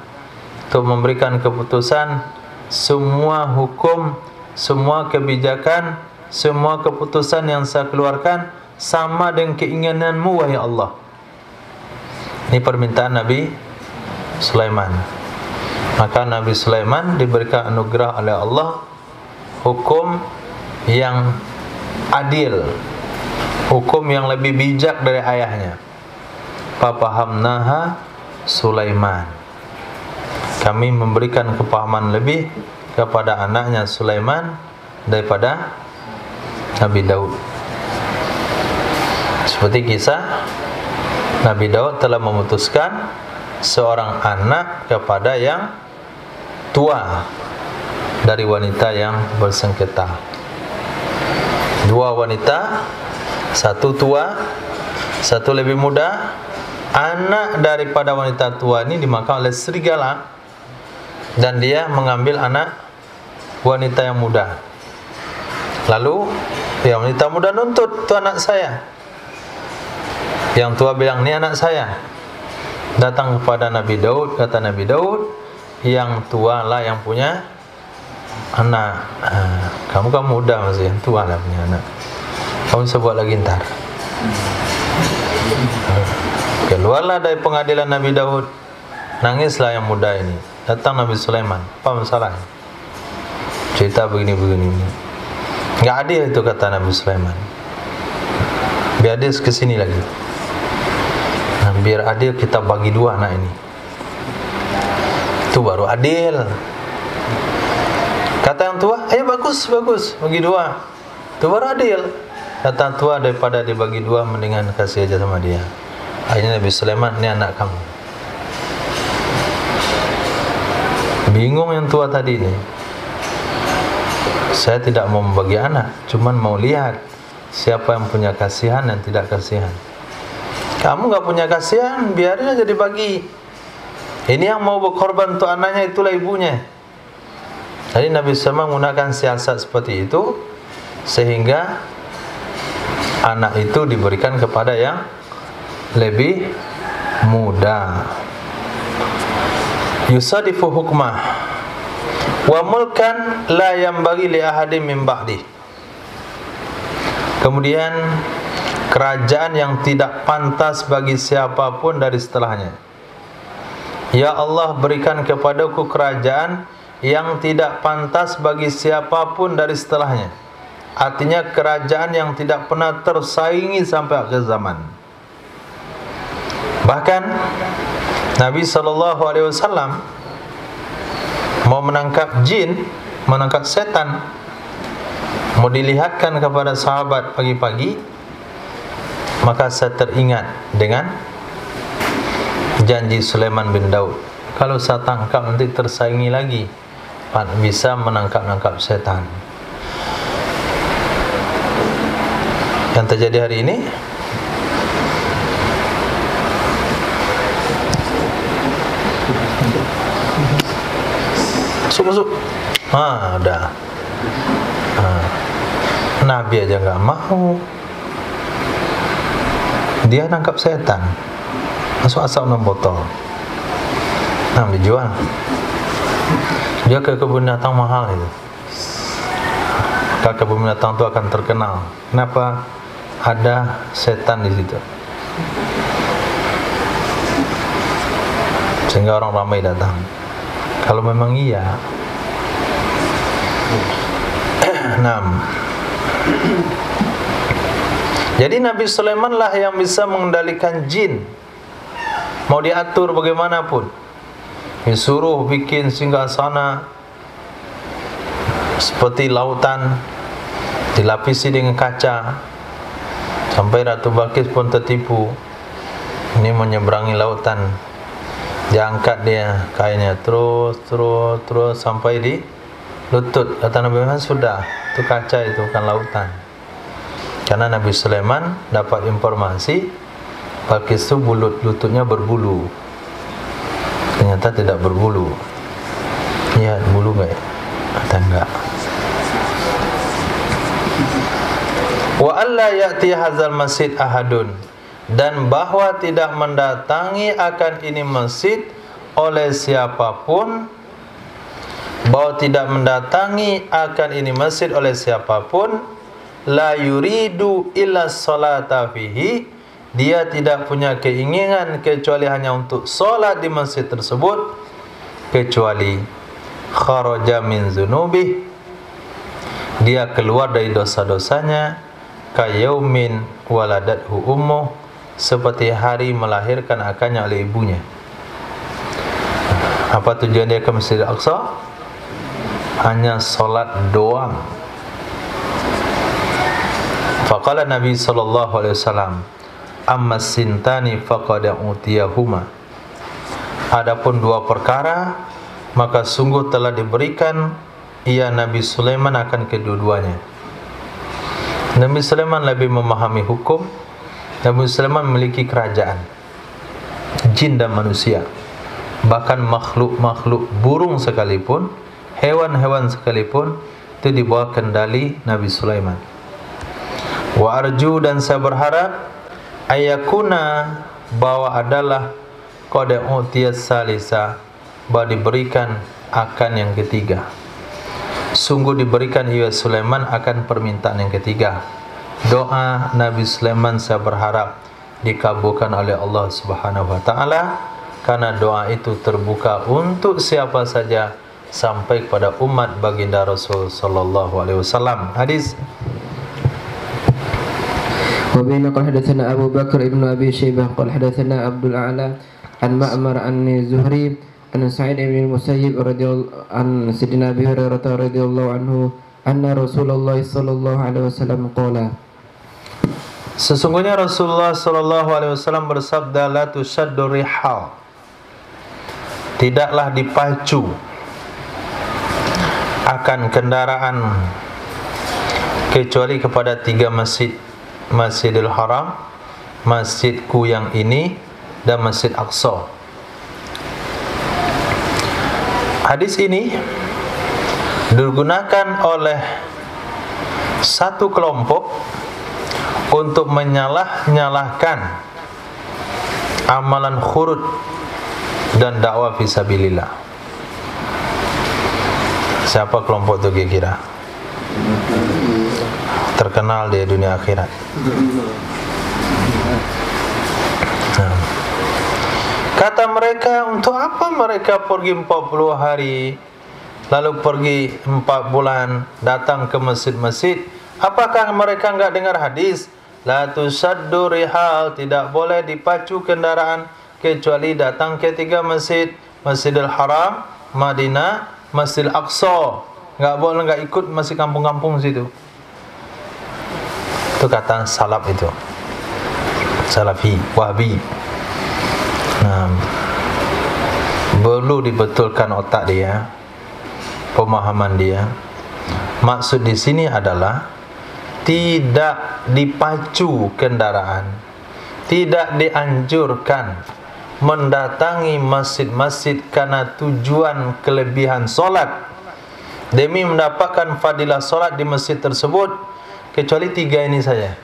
untuk memberikan keputusan. Semua hukum, semua kebijakan, semua keputusan yang saya keluarkan sama dengan keinginanmu, wahai Allah. Ini permintaan Nabi Sulaiman. Maka Nabi Sulaiman diberikan anugerah oleh Allah hukum yang adil, hukum yang lebih bijak dari ayahnya. Fafahamnaha Sulaiman. Kami memberikan kepahaman lebih kepada anaknya Sulaiman daripada Nabi Daud. Seperti kisah Nabi Daud telah memutuskan seorang anak kepada yang tua dari wanita yang bersengketa. Dua wanita, satu tua, satu lebih muda. Anak daripada wanita tua ini dimakan oleh serigala, dan dia mengambil anak wanita yang muda. Lalu yang wanita muda nuntut, itu anak saya. Yang tua bilang, ini anak saya. Datang kepada Nabi Daud, kata Nabi Daud, yang tua lah yang punya anak. Kamu kan muda masih, yang tua lah punya anak. Kamu bisa buat lagi ntar. Keluarlah dari pengadilan Nabi Daud. Nangislah yang muda ini. Datang Nabi Sulaiman, apa masalahnya? Cerita begini-begini. Nggak adil itu, kata Nabi Sulaiman. Biar adil kesini lagi. Nah, biar adil kita bagi dua anak ini. Itu baru adil. Kata yang tua, ayo bagus, bagi dua. Itu baru adil. Kata tua, daripada dibagi dua, mendingan kasih aja sama dia. Akhirnya Nabi Sulaiman, ini anak kamu. Bingung yang tua tadi ini. Saya tidak mau membagi anak, cuman mau lihat siapa yang punya kasihan dan tidak kasihan. Kamu gak punya kasihan, biarin aja dibagi. Ini yang mau berkorban untuk anaknya, itulah ibunya. Jadi Nabi Sulaiman menggunakan siasat seperti itu, sehingga anak itu diberikan kepada yang lebih muda. Yusadifu hukmah wa mulkan la yanbaghi li ahadin min ba'di. Kemudian kerajaan yang tidak pantas bagi siapapun dari setelahnya. Ya Allah, berikan kepadaku kerajaan yang tidak pantas bagi siapapun dari setelahnya. Artinya kerajaan yang tidak pernah tersaingi sampai akhir zaman. Bahkan Nabi SAW mau menangkap jin, menangkap setan, mau dilihatkan kepada sahabat pagi-pagi. Maka saya teringat dengan janji Sulaiman bin Daud, kalau saya tangkap nanti tersaingi lagi, bisa menangkap setan. Yang terjadi hari ini, masuk. Udah. Nabi aja nggak mau. Dia nangkap setan, masuk asap 6 botol. Nah, dijual. Dia ke kebun binatang mahal itu. Maka kebun binatang itu akan terkenal. Kenapa? Ada setan di situ. Sehingga orang ramai datang. Kalau memang iya. 6. Jadi Nabi Sulaiman lah yang bisa mengendalikan jin. Mau diatur bagaimanapun. Disuruh bikin singgasana seperti lautan, dilapisi dengan kaca. Sampai Ratu Balqis pun tertipu. Ini menyeberangi lautan. Diangkat dia kainnya terus sampai di lutut. Kata Nabi Muhammad, sudah, itu kaca, itu bukan lautan. Karena Nabi Sulaiman dapat informasi Balqis itu lututnya berbulu. Ternyata tidak berbulu. Iya, bulu enggak? Kata enggak. Wa alla ya'ti hadzal masjid ahadun, dan bahwa tidak mendatangi akan ini masjid oleh siapapun, bahwa tidak mendatangi akan ini masjid oleh siapapun, la yuridu illa salata fihi, dia tidak punya keinginan kecuali hanya untuk solat di masjid tersebut, kecuali kharaja min dzunubih, dia keluar dari dosa-dosanya, kayaumin waladathu ummuh, seperti hari melahirkan akannya oleh ibunya. Apa tujuan dia ke Masjidil Aqsa? Hanya solat doang. Faqala Nabi sallallahu alaihi wasallam, amma sintani faqad utiyahuma. Adapun dua perkara, maka sungguh telah diberikan ia Nabi Sulaiman akan kedua-duanya. Nabi Sulaiman lebih memahami hukum. Nabi Sulaiman memiliki kerajaan, jin dan manusia, bahkan makhluk-makhluk burung sekalipun, hewan-hewan sekalipun, itu di bawah kendali Nabi Sulaiman. Wa arju, dan saya berharap, ayakuna, bahwa adalah qad utiyas salisa, bahwa diberikan akan yang ketiga. Sungguh diberikan ia Sulaiman akan permintaan yang ketiga. Doa Nabi Sulaiman saya berharap dikabulkan oleh Allah Subhanahu wa taala, karena doa itu terbuka untuk siapa saja sampai kepada umat baginda Rasul sallallahu alaihi wasallam. Hadis wa bina qala hadatsana Abu Bakar ibnu Abi Syaibah qala hadatsana Abdul A'la an Ma'mar an Zuhri an Sa'id ibn al-Musayyib radhiyallahu an Sayyidina Abi Hurairah radhiyallahu anhu anna Rasulullah sallallahu alaihi wasallam qala, sesungguhnya Rasulullah sallallahu alaihi wasallam bersabda, la tushaddu rihal, tidaklah dipacu akan kendaraan kecuali kepada tiga masjid, Masjidil Haram, masjidku yang ini, dan Masjid Aqsa. Hadis ini digunakan oleh satu kelompok untuk menyalah-nyalahkan amalan khurud dan dakwah fisabilillah. Siapa kelompok itu kira-kira? Terkenal di dunia akhirat. Nah, kata mereka, untuk apa mereka pergi 40 hari, lalu pergi 4 bulan datang ke masjid-masjid? Apakah mereka enggak dengar hadis? La tusaddu rihal, tidak boleh dipacu kendaraan kecuali datang ke tiga masjid, Masjidil Haram, Madinah, Masjidil Aqsa. Enggak boleh enggak ikut masjid kampung-kampung situ. Itu kata salaf itu. Salafi, Wahbi. Nah, perlu dibetulkan otak dia, pemahaman dia. Maksud di sini adalah tidak dipacu kendaraan, tidak dianjurkan mendatangi masjid-masjid karena tujuan kelebihan solat demi mendapatkan fadilah solat di masjid tersebut, kecuali tiga ini saja.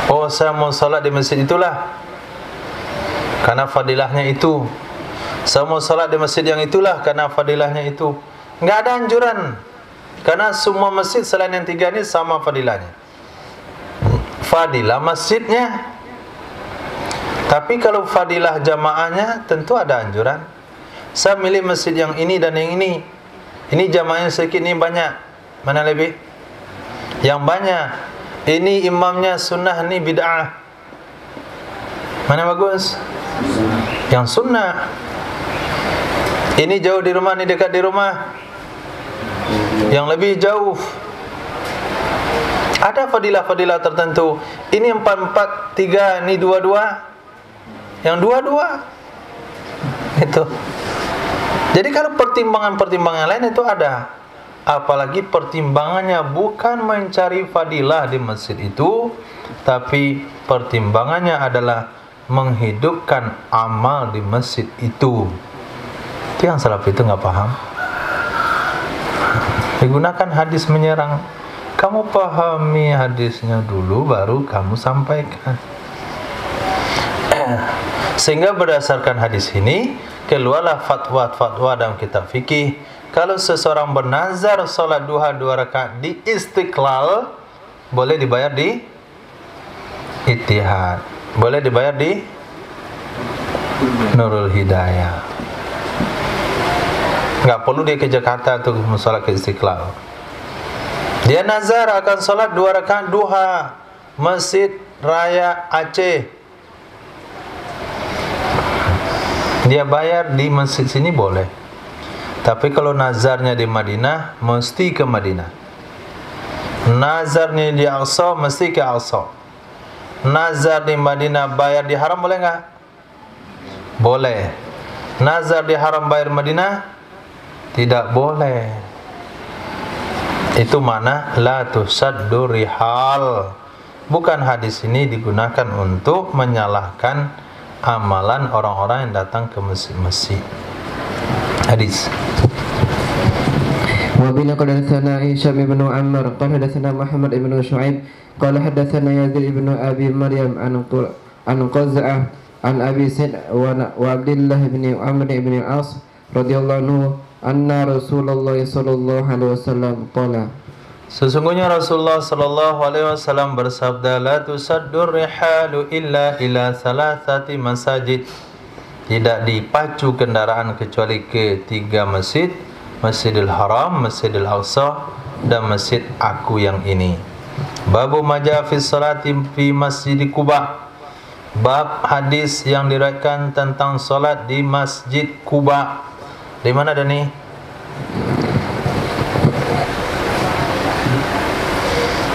Oh, saya mau solat di masjid itulah karena fadilahnya itu. Saya mau solat di masjid yang itulah karena fadilahnya itu. Enggak ada anjuran, karena semua masjid selain yang tiga ini sama fadilahnya, fadilah masjidnya. Tapi kalau fadilah jamaahnya tentu ada anjuran. Saya milih masjid yang ini dan yang ini. Ini jamaahnya sedikit, ini banyak. Mana lebih? Yang banyak. Ini imamnya sunnah, ini bid'ah. Mana bagus? Yang sunnah. Ini jauh di rumah, ini dekat di rumah. Yang lebih jauh. Ada fadilah-fadilah tertentu. Ini 4-4, 3, ini 2-2. Yang 2-2. Itu. Jadi kalau pertimbangan-pertimbangan lain itu ada. Apalagi pertimbangannya bukan mencari fadilah di masjid itu, tapi pertimbangannya adalah menghidupkan amal di masjid itu. Itu yang salaf itu nggak paham. Digunakan hadis menyerang Kamu pahami hadisnya dulu, baru kamu sampaikan. Sehingga berdasarkan hadis ini keluarlah fatwa dalam kitab fikih. Kalau seseorang bernazar solat duha 2 rakaat di Istiqlal, boleh dibayar di Ittihad, boleh dibayar di Nurul Hidayah. Nggak perlu dia ke Jakarta untuk sholat ke Istiqlal. Dia nazar akan sholat 2 rakaat duha Masjid Raya Aceh, dia bayar di masjid sini boleh. Tapi kalau nazarnya di Madinah, mesti ke Madinah. Nazarnya di Aqsa, mesti ke Aqsa. Nazar di Madinah bayar di Haram boleh nggak? Boleh. Nazar di Haram bayar Madinah? Tidak boleh. Itu mana la tusaddu rihal. Bukan hadis ini digunakan untuk menyalahkan amalan orang-orang yang datang ke masjid-masjid. Hadis. Wa bina qala hadatsana Hisham ibn Ammar qala hadatsana Muhammad ibn Shu'aib qala hadatsana Yazid ibn Abi Maryam an Qaz'ah an Abi Sa'id wa Abdullah ibn Amr ibn al-As radhiyallahu anhu anna Rasulullah sallallahu alaihi wasallam qala, sesungguhnya Rasulullah sallallahu alaihi wasallam bersabda, la tusaddur rihalu illa ila salasati masajid. Tidak dipacu kendaraan kecuali ke 3 masjid, Masjidil Haram, Masjidil Aqsa, dan masjid aku yang ini. Babu maja fi salati fi Masjid Quba. Bab hadis yang diriwayatkan tentang solat di Masjid Quba. Di mana ada nih?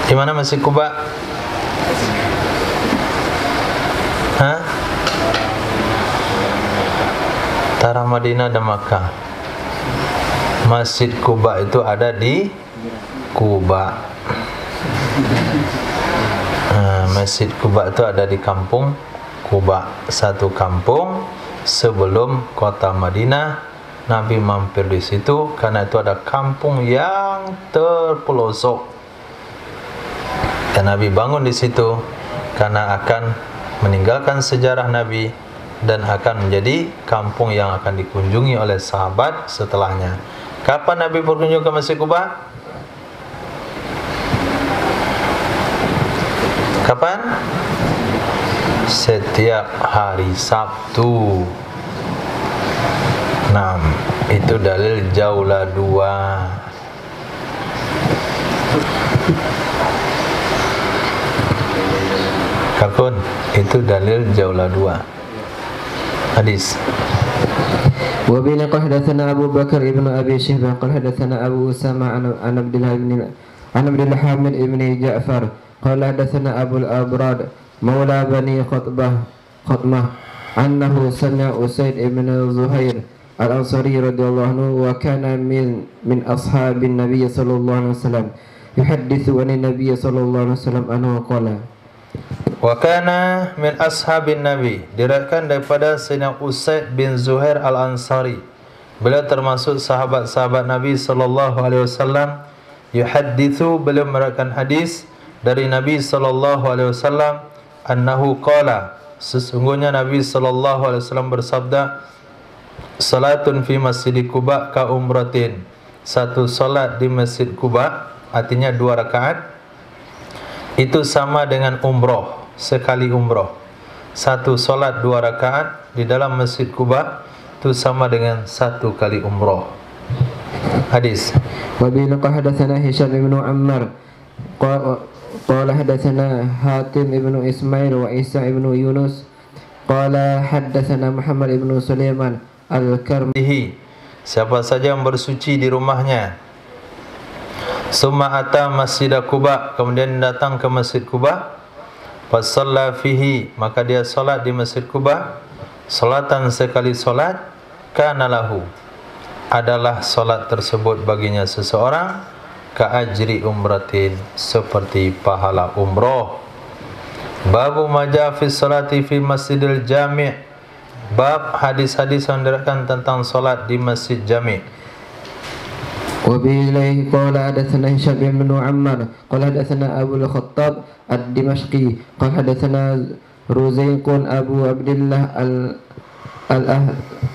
Di mana Masjid Quba? Hah? Antara Madinah dan Makkah. Masjid Quba itu ada di Quba. Masjid Quba itu ada di kampung Quba, satu kampung sebelum kota Madinah. Nabi mampir di situ karena itu ada kampung yang terpelosok. Dan Nabi bangun di situ karena akan meninggalkan sejarah Nabi dan akan menjadi kampung yang akan dikunjungi oleh sahabat setelahnya. Kapan Nabi berkunjung ke Masjid Quba? Kapan? Setiap hari Sabtu. Nah, itu dalil Jaulah 2. Kakun, itu dalil Jaulah 2. Hadis. Wa bina qala hadatsana Abu Bakar ibn Abi Syaibah qala hadatsana Abu Usama an Abdullah Hamid ibn Ja'far qala hadatsana Abu al-Abrad maula bani Khatmah annahu sami'a Usaid ibn Zuhair al-Ansari radhiyallahu anhu wa kana min ashabin Nabi sallallahu alaihi wasallam yuhaddithu an Nabi sallallahu alaihi wasallam anhu qala, wa kana min ashabin Nabi, diriwayatkan daripada Sayyidina Usaid bin Zuhair al-Ansari, beliau termasuk sahabat-sahabat Nabi sallallahu alaihi wasallam. Yuhadditsu, beliau meriwayatkan hadis dari Nabi sallallahu alaihi wasallam, annahu qala, sesungguhnya Nabi sallallahu alaihi wasallam bersabda, salatun fi Masjid Quba ka umratin, satu salat di Masjid Quba, artinya 2 rakaat, itu sama dengan umroh, sekali umroh. Satu solat 2 rakaat di dalam Masjid Quba itu sama dengan 1 kali umroh. Hadis. Wa bina qala hadatsana Hisham ibn Ammar qala hadatsana Hatim ibn Ismail wa Isa ibn Yunus qala hadatsana Muhammad ibn Sulaiman al-Karmihi. Siapa saja yang bersuci di rumahnya, summa ata Masjid Quba, kemudian datang ke Masjid Quba, fasalla fihi, maka dia salat di Masjid Quba, salatan sekali salat, kana lahu, adalah salat tersebut baginya seseorang ka ajri umratin, seperti pahala umroh. Babu maja fi salati fi Masjidil Jami', bab hadis-hadis yang diriwayatkan tentang salat di Masjid Jami'. وبإليه قال حدثنا هشام بن عمار قال حدثنا أبو الخطاب الدمشقي قال حدثنا رزيق أبو عبد الله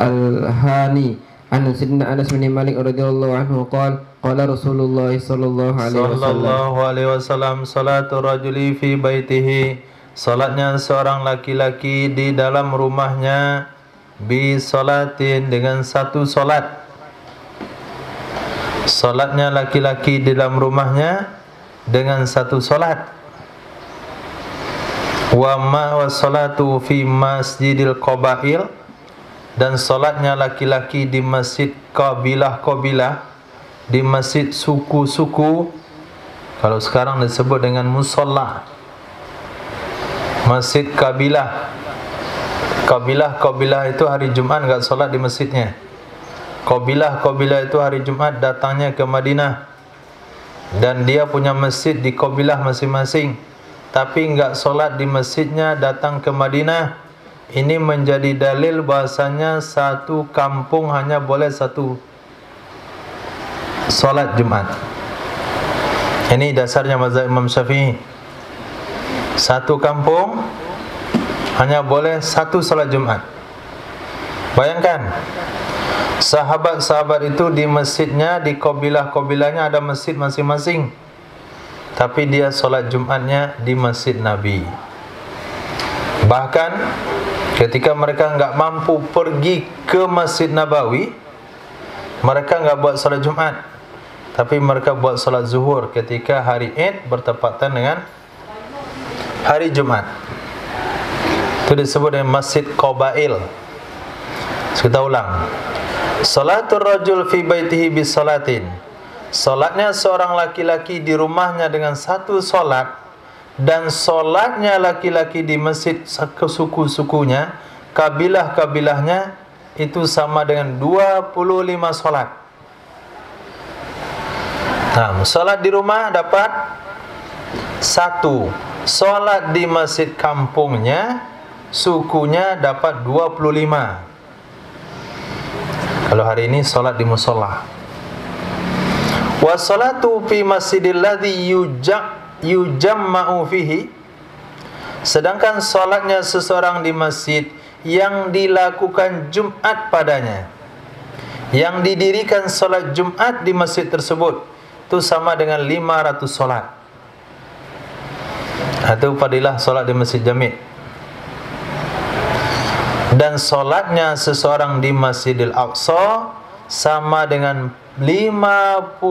الهاني عن سيدنا أنس بن مالك رضي الله عنه قال قال رسول الله صلى الله عليه wasallam salatul rajuli fi baitihi, salatnya seorang laki-laki di dalam rumahnya, bi salatin, dengan satu salat. Salatnya laki-laki di dalam rumahnya dengan satu salat. Wa ma wassalatu fi masjidil qabail, dan salatnya laki-laki di masjid kabilah-kabilah, di masjid suku-suku. Kalau sekarang disebut dengan musalla, masjid kabilah. Kabilah-kabilah itu hari Jumat enggak salat di masjidnya. Kabilah-kabilah itu hari Jumat datangnya ke Madinah, dan dia punya masjid di kabilah masing-masing, tapi enggak solat di masjidnya, datang ke Madinah. Ini menjadi dalil bahasanya satu kampung hanya boleh satu solat Jumat. Ini dasarnya mazhab Imam Syafi'i. Satu kampung hanya boleh satu solat Jumat. Bayangkan, sahabat-sahabat itu di masjidnya, di kabilah-kabilahnya ada masjid masing-masing, tapi dia solat Jumatnya di masjid Nabi. Bahkan ketika mereka enggak mampu pergi ke Masjid Nabawi, mereka enggak buat solat Jumat, tapi mereka buat solat zuhur ketika hari Id bertepatan dengan hari Jumat. Itu disebut dengan Masjid Qabail. Kita ulang. Salatul rajul fi baitihi bis salatin, salatnya seorang laki-laki di rumahnya dengan satu salat, dan salatnya laki-laki di masjid suku-sukunya, kabilah-kabilahnya, itu sama dengan 25 salat. Nah, salat di rumah dapat 1, salat di masjid kampungnya, sukunya dapat 25. Kalau hari ini solat di musalla. Wa salatu fi masjidil ladzi yujamma'u fihi, sedangkan solatnya seseorang di masjid yang dilakukan Jumat padanya, yang didirikan solat Jumat di masjid tersebut, itu sama dengan 500 solat. Itu fadilah solat di Masjid Jami'. Dan solatnya seseorang di Masjidil Aqsa sama dengan 50.000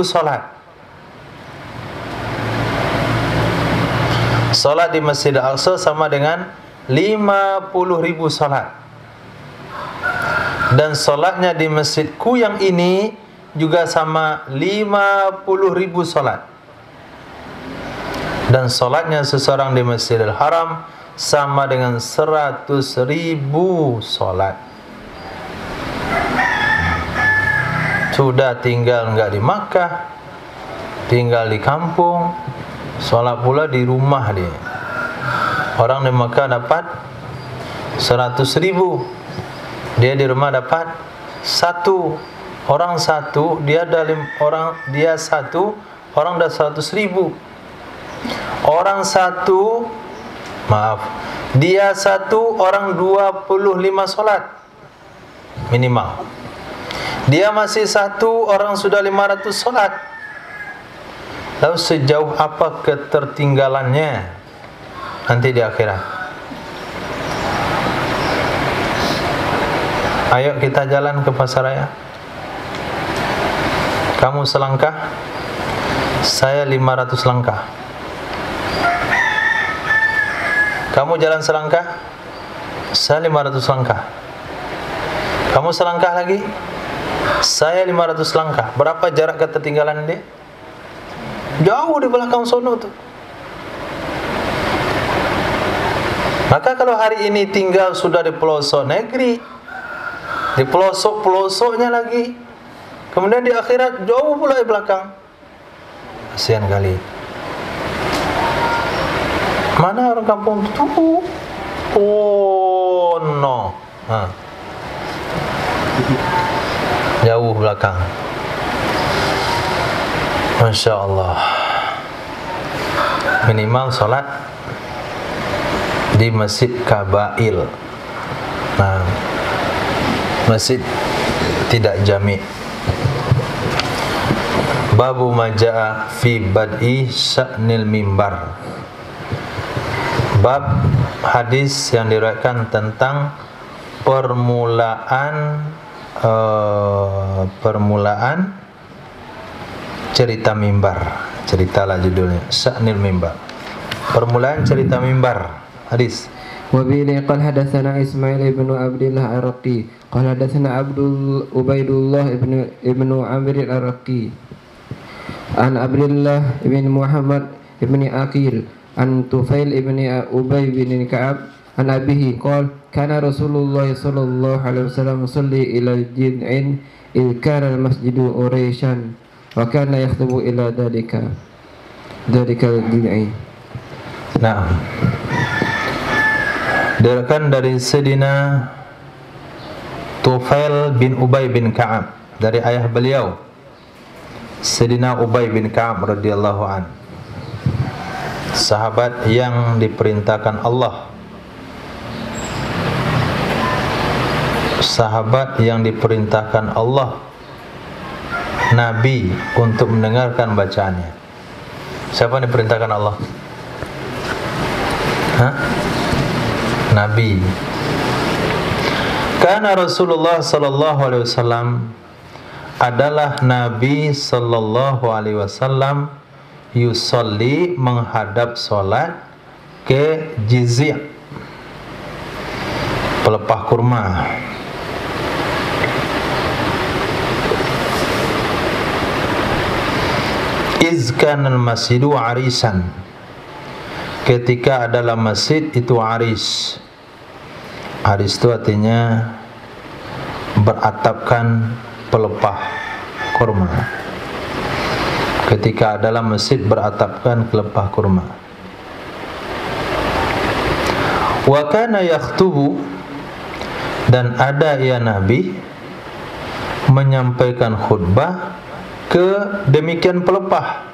solat. Solat di Masjidil Aqsa sama dengan 50.000 solat. Dan solatnya di masjidku yang ini juga sama 50.000 solat. Dan solatnya seseorang di Masjidil Haram sama dengan 100.000 solat. Sudah tinggal enggak di Makkah, tinggal di kampung, solat pula di rumah dia. Orang di Makkah dapat 100.000, dia di rumah dapat 1. Orang 1, dia dah dia 1, orang dah 100.000. Orang 1, maaf, dia 1, orang 25 solat minimal. Dia masih 1, orang sudah 500 solat. Lalu sejauh apa ketertinggalannya nanti di akhirat? Ayo kita jalan ke pasaraya. Kamu selangkah, saya 500 langkah. Kamu jalan selangkah, saya 500 langkah. Kamu selangkah lagi, saya 500 langkah. Berapa jarak ketertinggalan dia? Jauh di belakang sono tuh. Maka kalau hari ini tinggal sudah di pelosok negeri, di pelosok-pelosoknya lagi, kemudian di akhirat jauh pula di belakang, kasihan kali. Mana orang kampung itu? Oh no, jauh belakang. Masya Allah. Minimal sholat di masjid Kabail. Nah, masjid tidak jami'. Babu majaa fi bad'i sya'nil mimbar. Bab hadis yang diriwayatkan tentang permulaan cerita mimbar. Ceritalah judulnya, sya'nil mimbar. Permulaan cerita mimbar. Hadis. Wa bihi qala hadatsana Ismail ibn Abdullah Ar-Raqi qala hadatsana Ubaidullah ibn Amr Ar-Raqi an Abdullah ibn Muhammad ibn Aqil an Tufail ibn Ubay bin Ka'ab an abihi qala kana Rasulullah sallallahu alaihi wasallam yusalli ila jid'in id kana al-masjidu urayshan wa kana yakhutubu ila dalika jid'in. Nah, diriwayatkan dari Sayyidina Tufail bin Ubay bin Ka'ab dari ayah beliau Sayyidina Ubay bin Ka'ab radhiyallahu an, sahabat yang diperintahkan Allah, sahabat yang diperintahkan Allah Nabi untuk mendengarkan bacaannya. Siapa yang diperintahkan Allah? Nabi. Karena Rasulullah sallallahu alaihi wasallam adalah Nabi sallallahu alaihi wasallam yusolli menghadap solat ke jizi', pelepah kurma. Izkan al-masjidu arisan, ketika adalah masjid itu aris. Aris itu artinya beratapkan pelepah kurma. Ketika adalah masjid beratapkan pelepah kurma. Wa kana yakhtubu, dan ada ya Nabi menyampaikan khutbah ke demikian pelepah.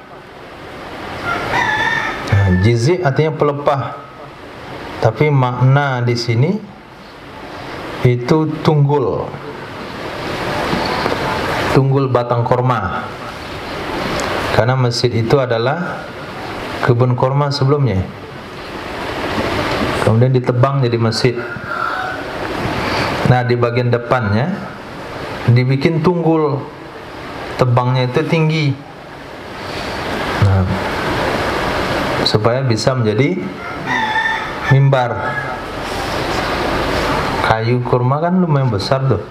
Jizi' artinya pelepah, tapi makna di sini itu tunggul batang korma, karena masjid itu adalah kebun korma sebelumnya, kemudian ditebang jadi masjid. Nah, di bagian depannya dibikin tunggul, tebangnya itu tinggi, nah, supaya bisa menjadi mimbar. Kayu kurma kan lumayan besar tuh,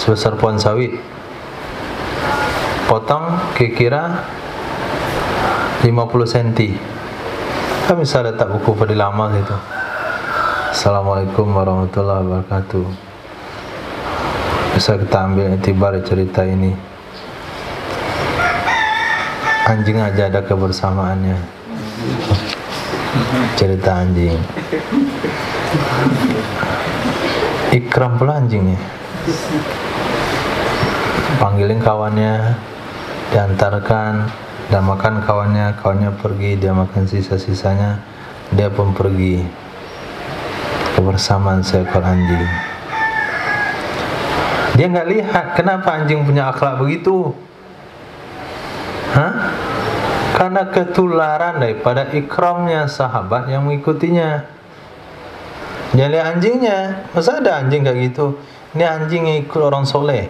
sebesar pohon sawit. Potong kira-kira 50 cm. Kan bisa letak buku pada lama gitu. Assalamualaikum warahmatullahi wabarakatuh. Bisa kita ambil itibar cerita ini. Anjing aja ada kebersamaannya. Cerita anjing. Ikram pula anjingnya. Panggilin kawannya, diantarkan, dan makan kawannya pergi, dia makan sisa-sisanya, dia pun pergi. Kebersamaan seekor anjing. Dia nggak lihat kenapa anjing punya akhlak begitu. Karena ketularan daripada ikramnya sahabat yang mengikutinya. Dia lihat anjingnya, masa ada anjing kayak gitu? Ini anjing yang ikut orang soleh.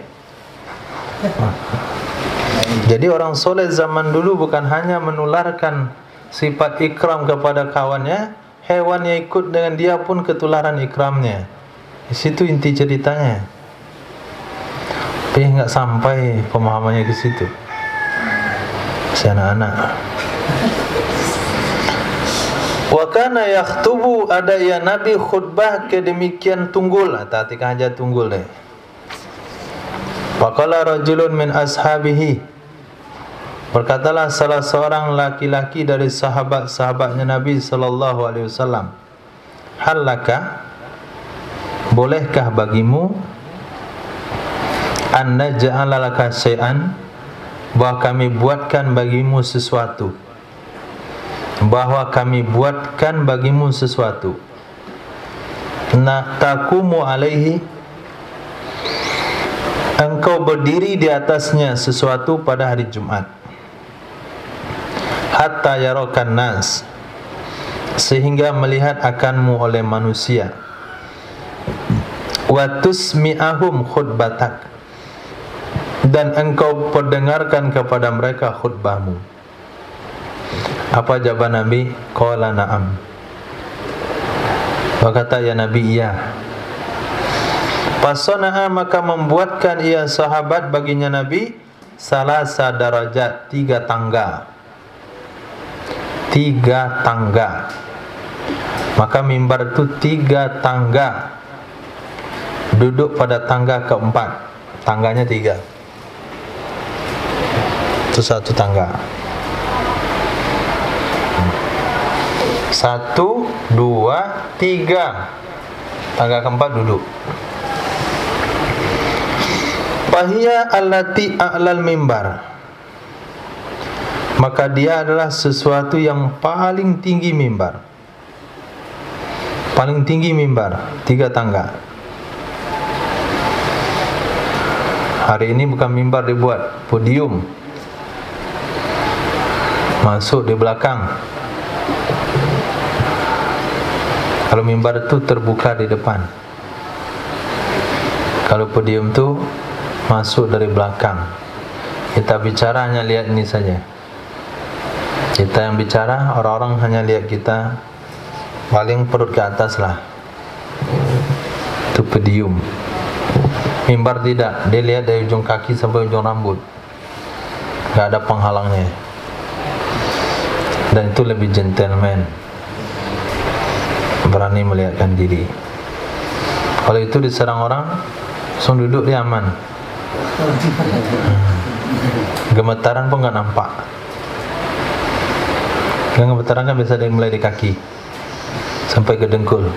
Jadi orang soleh zaman dulu bukan hanya menularkan sifat ikram kepada kawannya, hewan yang ikut dengan dia pun ketularan ikramnya. Di situ inti ceritanya. Tapi nggak sampai pemahamannya ke situ. Si anak-anak. Wa kana yakhtubu, ada ya Nabi khutbah kedemikian tunggul. Hati-hati aja tunggul deh. Faqala rajulun min ashabihi, berkatalah salah seorang laki-laki dari sahabat-sahabatnya Nabi sallallahu alaihi wasallam, halaka, bolehkah bagimu an naj'ala laka syai'an, bahwa kami buatkan bagimu sesuatu, bahwa kami buatkan bagimu sesuatu, taqumu alaihi, engkau berdiri di atasnya sesuatu pada hari Jumat, hatta yarakan nas, sehingga melihat akanmu oleh manusia, wa tusmi'ahum khutbatak, dan engkau perdengarkan kepada mereka khutbahmu. Apa jawaban Nabi? Qala na'am. Berkata ya Nabi, iya. Fasana'a, maka membuatkan ia sahabat baginya Nabi salasa darajat, 3 tangga. 3 tangga. Maka mimbar itu 3 tangga. Duduk pada tangga keempat. Tangganya 3. Itu 1 tangga. 1, 2, 3. Tangga keempat duduk. Fahiya allati a'lal mimbar, maka dia adalah sesuatu yang paling tinggi mimbar. Paling tinggi mimbar, 3 tangga. Hari ini bukan mimbar dibuat, podium. Masuk di belakang. Kalau mimbar itu terbuka di depan. Kalau podium itu masuk dari belakang. Kita bicara hanya lihat ini saja. Kita yang bicara, orang-orang hanya lihat kita paling perut ke atas lah. Itu podium. Mimbar tidak, dia lihat dari ujung kaki sampai ujung rambut. Gak ada penghalangnya. Dan itu lebih gentleman, berani melihatkan diri. Kalau itu diserang orang, langsung duduk, dia aman. Gemetaran pun nggak nampak. Yang gemetaran kan biasa dari mulai di kaki sampai ke dengkul.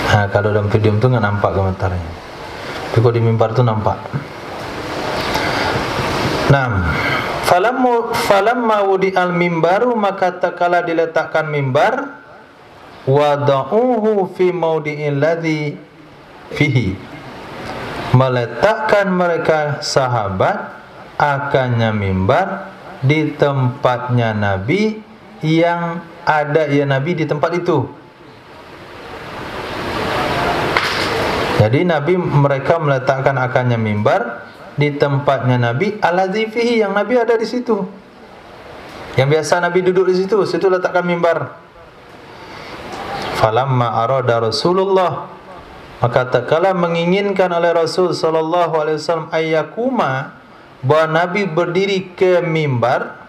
Nah, kalau dalam video itu nggak nampak gemetarannya. Tapi kalau di mimbar itu nampak. Falamma wudi al mimbaru, maka takala diletakkan mimbar, wada'uhu fi maudi'il ladzi fihi, meletakkan mereka sahabat akannya mimbar di tempatnya Nabi, yang ada ya Nabi di tempat itu. Jadi Nabi, mereka meletakkan akannya mimbar di tempatnya Nabi, alladzi fihi, yang Nabi ada di situ. Yang biasa Nabi duduk di situ, situ letakkan mimbar. Falamma arada Rasulullah, maka tatkala menginginkan oleh Rasul sallallahu alaihi wasallam ayyakuma, bahwa Nabi berdiri ke mimbar,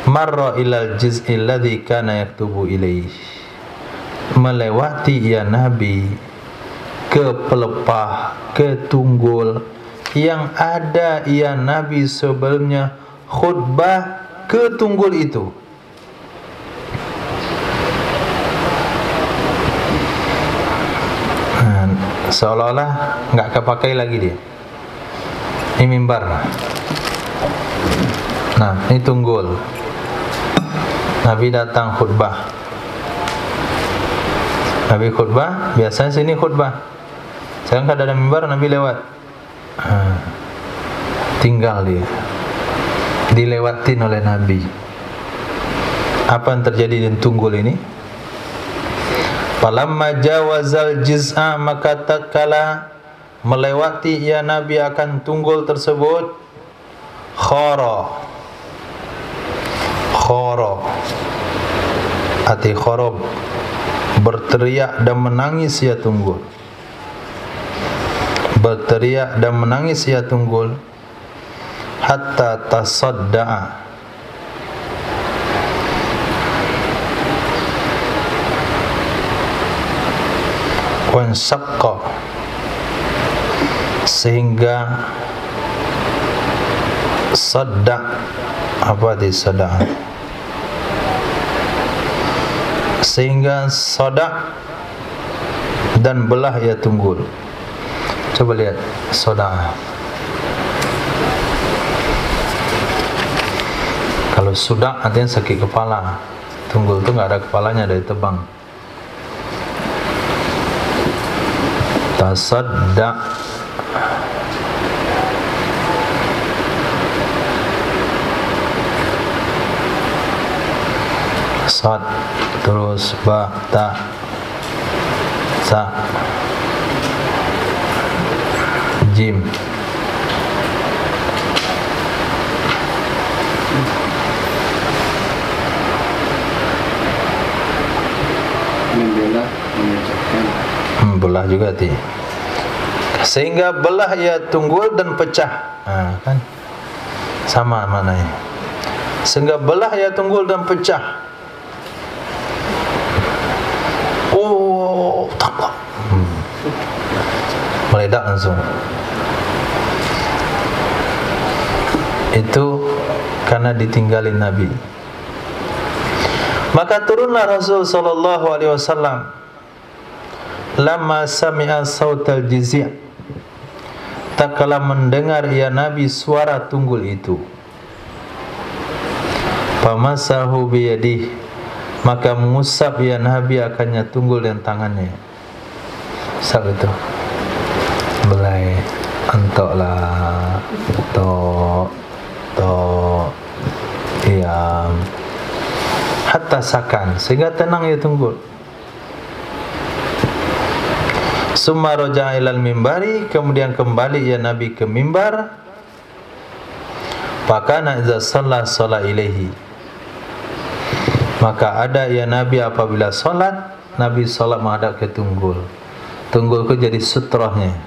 marra ilal jiz'il ladzi kana yaktubu ilaih, melewati ya Nabi ke pelepah, ke tunggul yang ada ya Nabi sebelumnya khutbah ke tunggul itu. Seolah-olah nggak kepakai lagi dia. Ini mimbar. Nah, ini tunggul. Nabi datang khutbah. Nabi khutbah, biasanya sini khutbah. Sekarang kalau ada mimbar, Nabi lewat. Tinggal dia. Dilewatin oleh Nabi. Apa yang terjadi di tunggul ini? Falamma jawazal jiz'a, maka tatkala melewati ya Nabi akan tunggul tersebut, khara ati khorob, berteriak dan menangis ya tunggul, berteriak dan menangis ya tunggul, hatta tasadda'a, wansaqqa, sehingga sadda, apa di sadda, sehingga sadda dan belah ya tunggul. Coba lihat sadda. Kalau sudak artinya sakit kepala. Tunggul itu nggak ada kepalanya, dari tebang. Tasadda, sad, terus ba, ta, sa, jim. Membelah, memecahkan. Belah juga sehingga belah ia tunggul dan pecah. Kan sama maknanya. Sehingga belah ia tunggul dan pecah. Oh, tambah. Meledak langsung. Itu karena ditinggalin Nabi. Maka turunlah Rasul sallallahu alaihi wasallam lamma sami'a sautal jizi', tak kala mendengar ya Nabi suara tunggul itu. Famasahu biyadih, maka mengusap ya Nabi akannya tunggul dengan tangannya. Usap itu, belai, antoklah, tok, diam, hatta sakan, sehingga tenang ya tunggul. Summa raja'a ilal mimbari, kemudian kembali ya Nabi ke mimbar. Fakana idza shalla shalla ilaihi, maka ada ya Nabi apabila salat, Nabi salat menghadap ke tunggul. Tunggul itu jadi sutrahnya.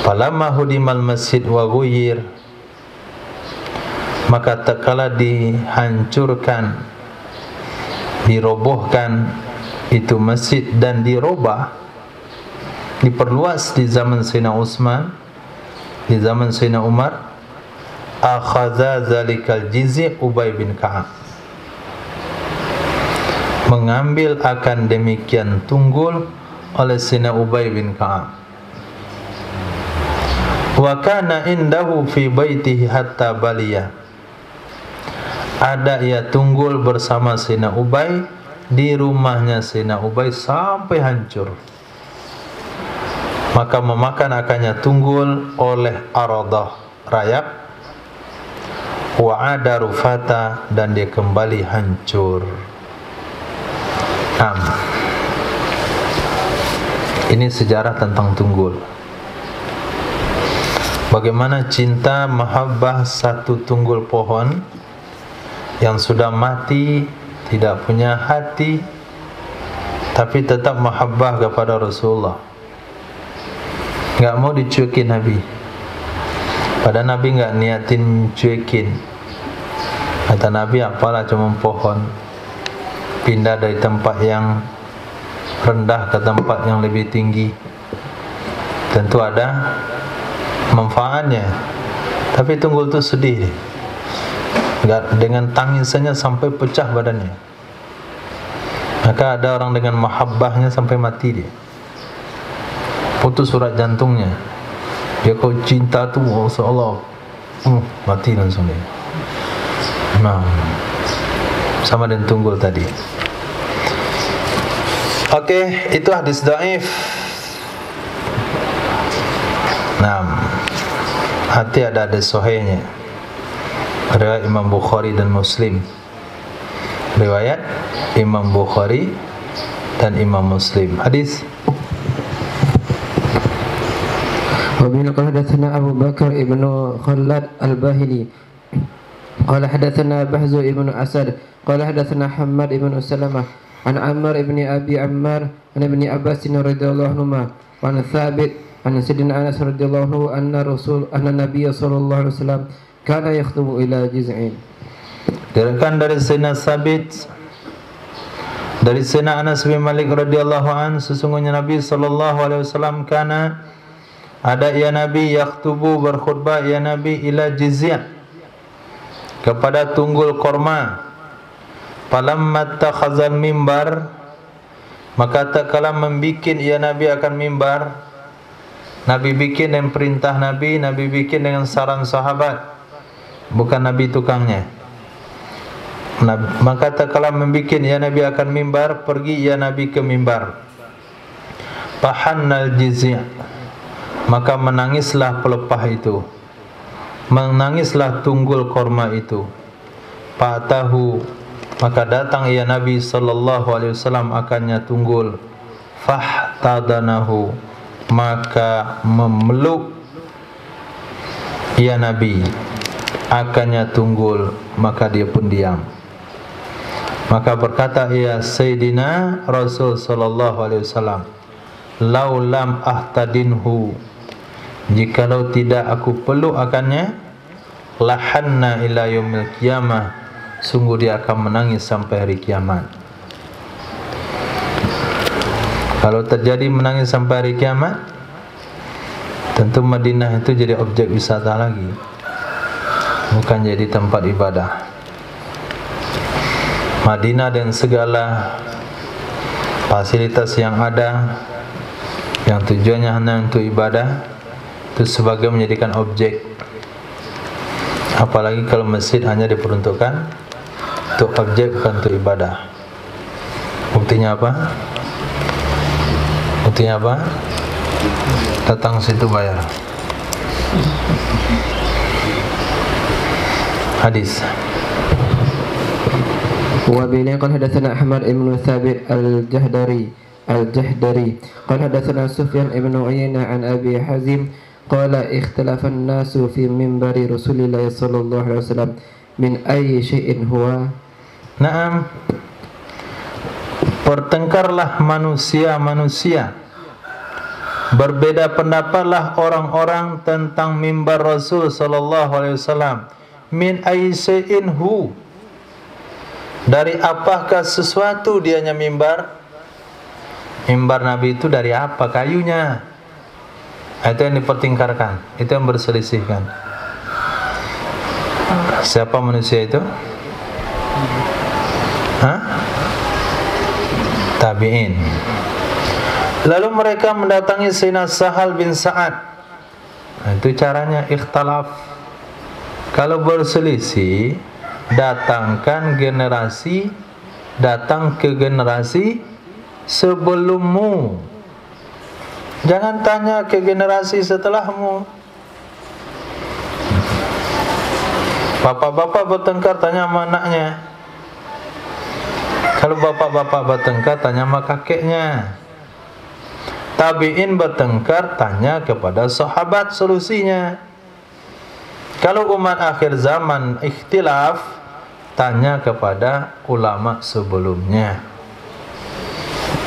Falamma hudimal masjid wa ghuyyir, maka tatkala dihancurkan, dirobohkan itu masjid dan dirubah, diperluas di zaman Sayyidina Utsman, di zaman Sayyidina Umar, akhadha zalikal jizi' Ubay bin Ka'ab, mengambil akan demikian tunggul oleh Sayyidina Ubay bin Ka'ab. Wa kana indahu fi baitihi hatta baliya, ada ia tunggul bersama Sayyidina Ubay di rumahnya Sayyidina Ubay sampai hancur. Maka memakan akannya tunggul oleh Aradah, rayap, wa ada rufata, dan dia kembali hancur. Ini sejarah tentang tunggul. Bagaimana cinta mahabbah satu tunggul pohon yang sudah mati, tidak punya hati, tapi tetap mahabbah kepada Rasulullah. Enggak mau dicuekin Nabi. Padahal Nabi enggak niatin cuekin. Kata Nabi, apalah cuma pohon, pindah dari tempat yang rendah ke tempat yang lebih tinggi, tentu ada manfaatnya. Tapi tunggul itu sedih, enggak, dengan tangisannya sampai pecah badannya. Maka ada orang dengan mahabbahnya sampai mati dia, putus surat jantungnya. Dia kau cinta tu, oh Allah, mati langsung dia. Nah, sama dengan tunggul tadi. Okey, itu hadis dhaif. Nah, hati ada hadis sahihnya, riwayat Imam Bukhari dan Muslim. Riwayat Imam Bukhari dan Imam Muslim. Hadis وبه قال حدثنا أبو بكر ابن خلاد الباهلي قال حدثنا بهز ابن أسد قال حدثنا حماد ابن سلمة عن عمار ابن أبي عمار عن ابن عباس رضي الله عنهما وعن ثابت عن سيدنا أنس رضي الله عنه أن النبي صلى الله عليه وسلم كان يخطب إلى جذع. Diriwayatkan dari Sayyidina Sabit, dari Sayyidina Anas bin Malik radhiyallahu an, sesungguhnya Nabi sallallahu alaihi wasallam kana, ada ya Nabi, yakhtubu, berkhutbah ya Nabi, ila jizya, kepada tunggul korma. Falamma takhazal mimbar, maka tak kala membikin ya Nabi akan mimbar. Nabi bikin dengan perintah Nabi, Nabi bikin dengan saran sahabat, bukan Nabi tukangnya. Maka tak kala membikin ya Nabi akan mimbar, pergi ya Nabi ke mimbar. Fahannal jizi', maka menangislah pelepah itu, menangislah tunggul korma itu. Fa'atahu, maka datang ya Nabi sallallahu alaihi wasallam akannya tunggul. Fahtadanahu, maka memeluk ya Nabi akannya tunggul, maka dia pun diam. Maka berkata ya Sayyidina Rasul sallallahu alaihi wasallam, "Lau lam ahtadinhu, jikalau tidak aku peluk akannya, lahanna ila yaumil qiyamah, sungguh dia akan menangis sampai hari kiamat." Kalau terjadi menangis sampai hari kiamat, tentu Madinah itu jadi objek wisata lagi, bukan jadi tempat ibadah. Madinah dan segala fasilitas yang ada, yang tujuannya hanya untuk ibadah, itu sebagai menjadikan objek. Apalagi kalau masjid hanya diperuntukkan untuk objek, bukan untuk ibadah. Buktinya apa? Buktinya apa? Datang situ bayar. Hadis. وبه قال حدثنا أحمد بن ثابت الجهدري قال حدثنا سفيان بن عيينة عن أبي حازم قال اختلف الناس في منبر رسول الله صلى الله عليه وسلم من أي شيء هو. Naam, pertengkarlah manusia-manusia, berbeda pendapatlah orang-orang tentang mimbar Rasul sallallahu alaihi wasallam. Min ayyi shay'in hu, dari apakah sesuatu dianya mimbar? Mimbar Nabi itu dari apa kayunya? Itu yang dipertengkarkan, itu yang berselisihkan. Siapa manusia itu? Tabi'in. Lalu mereka mendatangi Sayyidina Sahal bin Sa'ad. Itu caranya ikhtilaf. Kalau berselisih, datang ke generasi sebelummu, jangan tanya ke generasi setelahmu. Bapak-bapak bertengkar, tanya sama anaknya. Kalau bapak-bapak bertengkar, tanya sama kakeknya. Tabi'in bertengkar, tanya kepada sahabat solusinya. Kalau umat akhir zaman ikhtilaf, tanya kepada ulama sebelumnya.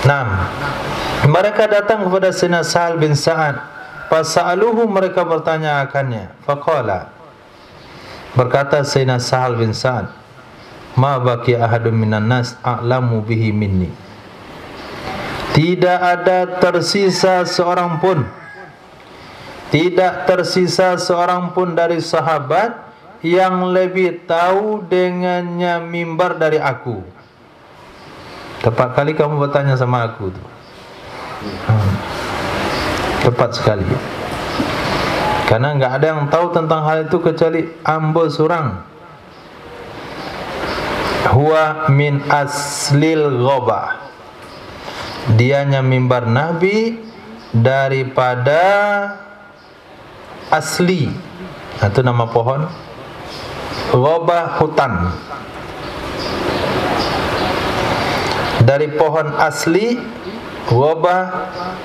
6. Mereka datang kepada Sayyidina Sahal bin Sa'ad. Fasa'aluhu, mereka bertanya akannya. Faqala, berkata Sayyidina Sahal bin Sa'ad, ma baqi ahadun minan nas a'lamu bihi minni. Tidak ada tersisa seorang pun, tidak tersisa seorang pun dari sahabat yang lebih tahu dengannya mimbar dari aku. Tepat kali kamu bertanya sama aku tuh. Tepat sekali. Karena enggak ada yang tahu tentang hal itu kecuali ambo surang. Huwa min aslil ghaba. Dianya mimbar Nabi daripada asli, itu nama pohon. Ghaba, hutan. Dari pohon asli, ghaba,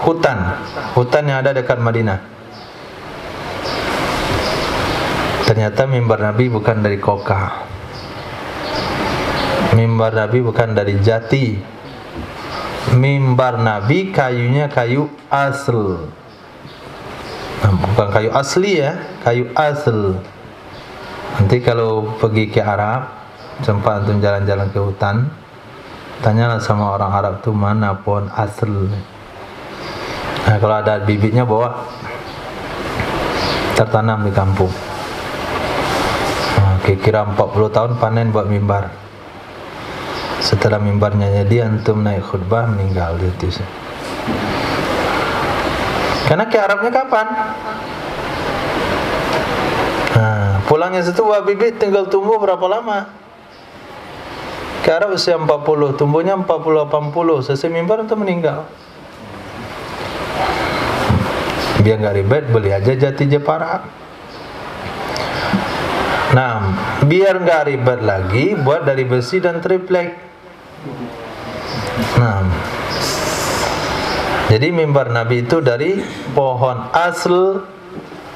hutan. Hutan yang ada dekat Madinah. Ternyata mimbar Nabi bukan dari koka. Mimbar Nabi bukan dari jati. Mimbar Nabi kayunya kayu asl. Bukan kayu asli ya, kayu asl. Nanti kalau pergi ke Arab, sempat untuk jalan-jalan ke hutan, tanyalah sama orang Arab tu mana pohon asl. Nah, kalau ada bibitnya bawa, tertanam di kampung. Nah, kira-kira 40 tahun panen buat mimbar. Setelah mimbarnya jadi, antum naik khutbah meninggal di situ. Karena ke Arabnya kapan? Nah, pulangnya situ buah bibit tinggal tumbuh berapa lama? Sekarang usia 40, tumbuhnya 40-80, selesai mimbar atau meninggal. Biar nggak ribet, beli aja jati Jepara. Nah, biar nggak ribet lagi, buat dari besi dan triplek. Nah, jadi mimbar Nabi itu dari pohon asl,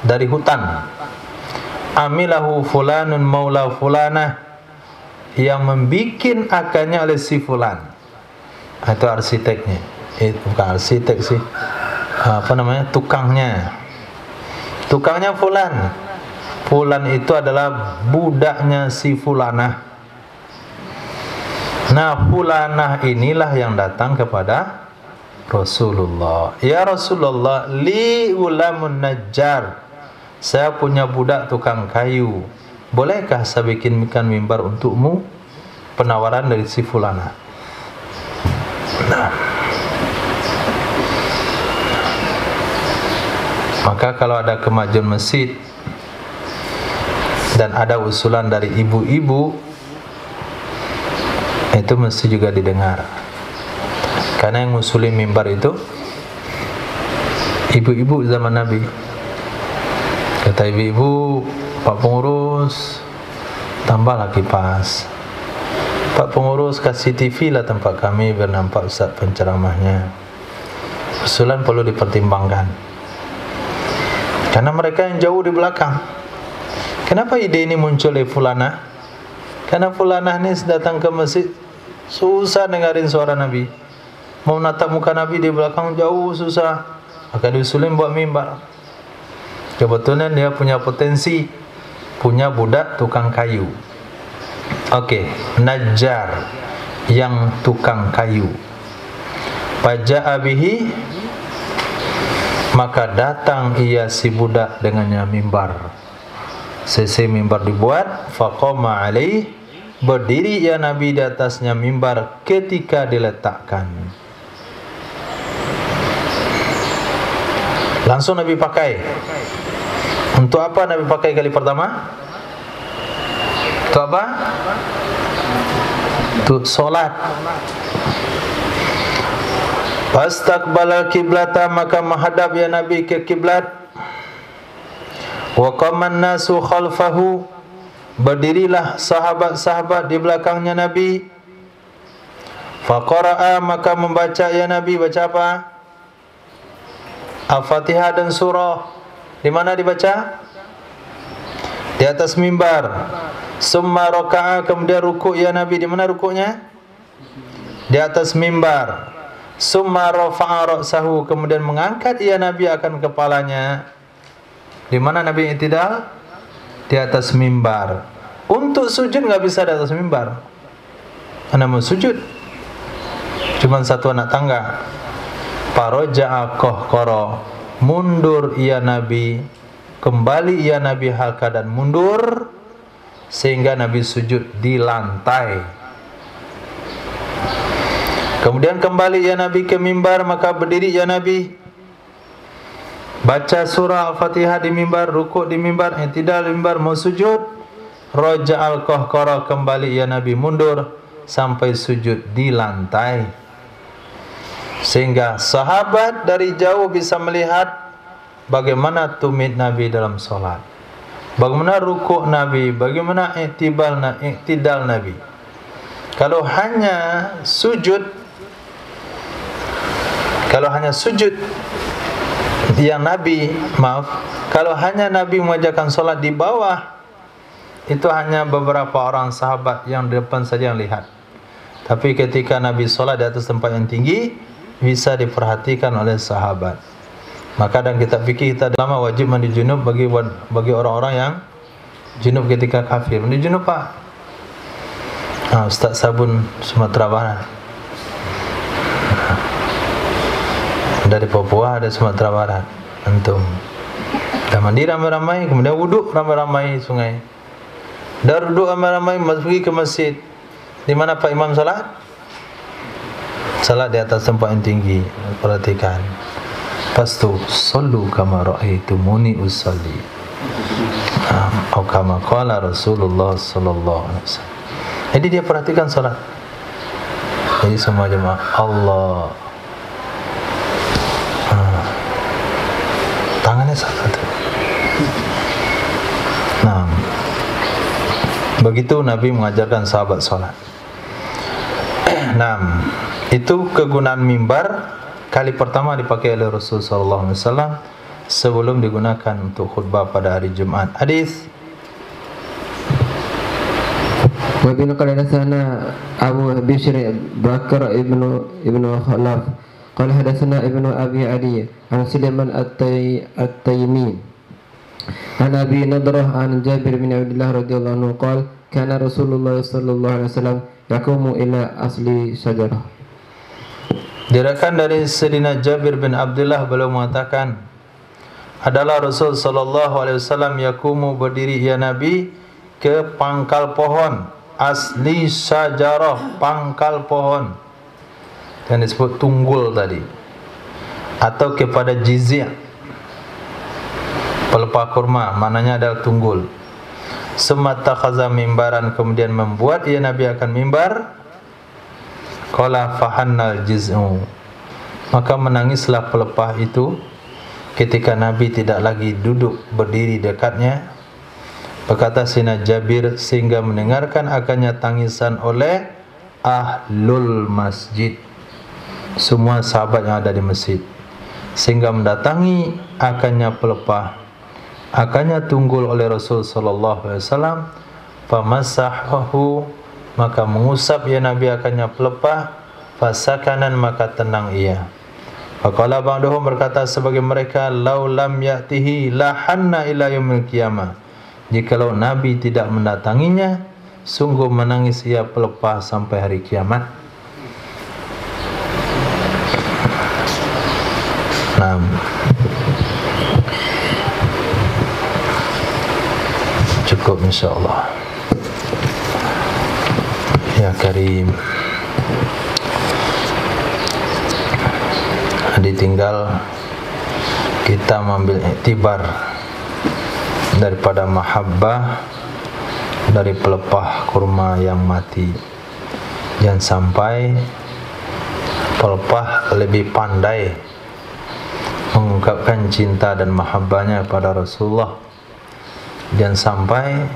dari hutan. Amilahu fulanun maula fulanah, yang membikin akarnya oleh si fulan. Itu arsiteknya. Itu bukan arsitek sih. Apa namanya? Tukangnya fulan. Fulan itu adalah budaknya si fulanah. Nah, fulanah inilah yang datang kepada Rasulullah. Ya Rasulullah, li ulamun najjar. Saya punya budak tukang kayu. Bolehkah saya bikinkan mimbar untukmu? Penawaran dari si fulanah. Nah, maka kalau ada kemajuan masjid dan ada usulan dari ibu-ibu, itu mesti juga didengar. Karena yang ngusulin mimbar itu ibu-ibu zaman Nabi. Kata ibu-ibu, Pak pengurus, tambahlah kipas. Pak pengurus, kasih TV lah tempat kami biar nampak Ustaz penceramahnya. Usulan perlu dipertimbangkan. Karena mereka yang jauh di belakang. Kenapa ide ini muncul dari fulanah? Karena fulanah ini datang ke masjid, susah dengarin suara Nabi. Mau natap muka Nabi di belakang jauh susah. Maka diusulin buat mimbar. Kebetulan dia punya potensi, punya budak tukang kayu. Oke, najjar, yang tukang kayu. Faja'a bihi, maka datang ia si budak dengannya mimbar. Selesai mimbar dibuat, faqama alaih, berdiri ya Nabi di atasnya mimbar ketika diletakkan. Langsung Nabi pakai. Untuk apa Nabi pakai kali pertama? Untuk apa? Untuk solat. Fastaqbalal kiblata, maka menghadap ya Nabi ke kiblat. Wa qaman nasu khalfahu, berdirilah sahabat-sahabat di belakangnya Nabi. Faqara'a, maka membaca ya Nabi, baca apa? Al-Fatihah dan surah. Di mana dibaca? Di atas mimbar. Summa raka'a, kemudian rukuk ya Nabi. Di mana rukuknya? Di atas mimbar. Summa rafa'a ra'sahu, kemudian mengangkat ya Nabi akan kepalanya. Di mana Nabi i'tidal? Di atas mimbar. Untuk sujud nggak bisa di atas mimbar. Karena mau sujud cuma satu anak tangga. Faraja'a qahqara, mundur ya Nabi, kembali ya Nabi hal keadaan mundur, sehingga Nabi sujud di lantai. Kemudian kembali ya Nabi ke mimbar, maka berdiri ya Nabi, baca surah Al-Fatihah di mimbar, rukuk di mimbar, i'tidal di mimbar, mau sujud, raja'al qahqara, kembali ya Nabi mundur sampai sujud di lantai. Sehingga sahabat dari jauh bisa melihat bagaimana tumit Nabi dalam solat, bagaimana rukuk Nabi, bagaimana i'tidal Nabi. Kalau hanya sujud yang Nabi, kalau hanya Nabi mengajarkan solat di bawah, itu hanya beberapa orang sahabat yang di depan saja yang lihat. Tapi ketika Nabi solat di atas tempat yang tinggi, bisa diperhatikan oleh sahabat. Maka dalam kitab fikih kita lama wajib mandi junub bagi orang-orang yang junub ketika kafir. Mandi junub Pak? Ustaz Sabun Sumatera Barat. Dari Papua ada Sumatera Barat. Antum. Dah mandi ramai-ramai, kemudian wuduk ramai-ramai sungai. Dah duduk ramai-ramai, pergi ke masjid. Di mana Pak Imam salat? Salat di atas tempat yang tinggi. Perhatikan. Pastu sallu kama ra'aitumuni usalli. Atau kama qala Rasulullah sallallahu alaihi wasallam. Jadi dia perhatikan salat. Jadi semua jemaah Allah. Tangannya satu. Nah, begitu Nabi mengajarkan sahabat sholat. Nah, itu kegunaan mimbar kali pertama dipakai oleh Rasulullah SAW sebelum digunakan untuk khutbah pada hari Jumat. Hadis. Wa bin qala hadatsana Abu Bishr Bakar ibnu Khalaf qala hadatsana ibnu Abi Adi an Sulaiman at-Taymi an Abi Nadrah an Jabir bin Abdullah radhiyallahu anhu qala kana Rasulullah sallallahu alaihi wasallam yaqumu ila asli syajarah. Diriwayatkan dari Sayyidina Jabir bin Abdullah beliau mengatakan adalah Rasul sallallahu alaihi wasallam yaqumu berdiri ya Nabi ke pangkal pohon, asli syajarah, pangkal pohon yang disebut tunggul tadi, atau kepada jizya, pelepah kurma, maknanya adalah tunggul. Summa takhaza mimbaran, kemudian membuat ia Nabi akan mimbar. Qala fahannal jiz'u, maka menangislah pelepah itu ketika Nabi tidak lagi duduk berdiri dekatnya. Berkata Sayyidina Jabir, sehingga mendengarkan akannya tangisan oleh ahlul masjid, semua sahabat yang ada di masjid, sehingga mendatangi akannya pelepah, akannya tunggul oleh Rasul sallallahu alaihi wasallam. Famasahahu, maka mengusap ya Nabi akannya pelepah. Fasakanan, maka tenang ia. Faqala ba'duhum, berkata sebagai mereka, lau lam ya'tihi lahanna ila yaumil qiyamah, jikalau Nabi tidak mendatanginya, sungguh menangis ia pelepah sampai hari kiamat. Nah, cukup insyaAllah. Ya Karim, ditinggal kita mengambil iktibar daripada mahabbah dari pelepah kurma yang mati. Jangan sampai pelepah lebih pandai mengungkapkan cinta dan mahabbahnya pada Rasulullah. Jangan sampai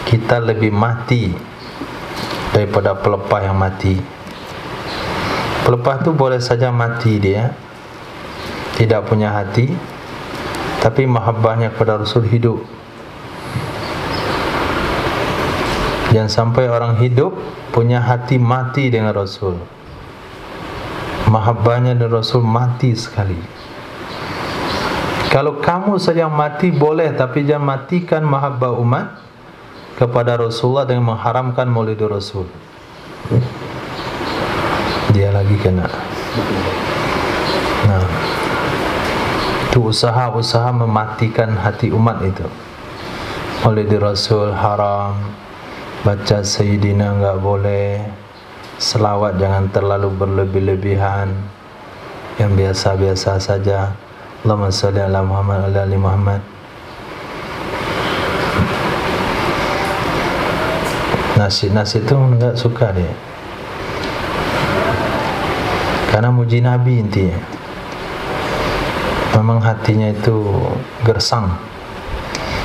kita lebih mati daripada pelepah yang mati. Pelepah itu boleh saja mati, dia tidak punya hati, tapi mahabbahnya kepada Rasul hidup. Jangan sampai orang hidup punya hati mati dengan Rasul, mahabbahnya dengan Rasul mati sekali. Kalau kamu saja mati boleh, tapi jangan matikan mahabbah umat kepada Rasulullah dengan mengharamkan maulid Rasul. Dia lagi kena. Nah, itu usaha-usaha mematikan hati umat itu. Maulid Rasul haram, baca Sayyidina enggak boleh, selawat jangan terlalu berlebih-lebihan, yang biasa-biasa saja. Allahumma shalli ala Muhammad ala ali Muhammad. Nasi itu enggak suka dia, karena muji Nabi intinya. Memang hatinya itu gersang,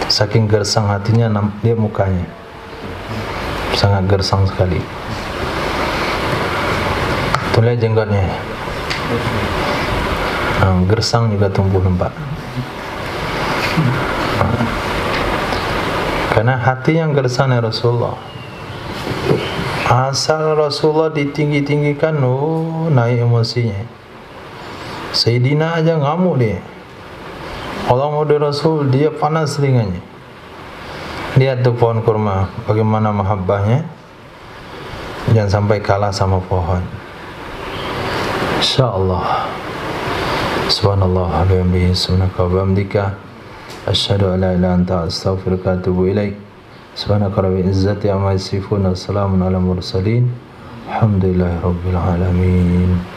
saking gersang hatinya dia mukanya sangat gersang sekali. Tuh lihat jenggotnya, gersang juga tumbuh nampak. Karena hati yang gersang ya Rasulullah. Asal Rasulullah ditinggi-tinggikan, naik emosinya. Sayyidina aja ngamuk dia. Allah mau Rasul, dia panas telinganya. Lihat tuh pohon kurma, bagaimana mahabbahnya. Jangan sampai kalah sama pohon. InsyaAllah. Subhanallah wa bihamdihi, subhanaka wa bihamdika, asyhadu an la ilaha illa anta, astaghfiruka wa atubu ilaik. Subhanaka rabbil izzati amma yasifun, wa salamun ala mursalin, alhamdulillahi rabbil alamin.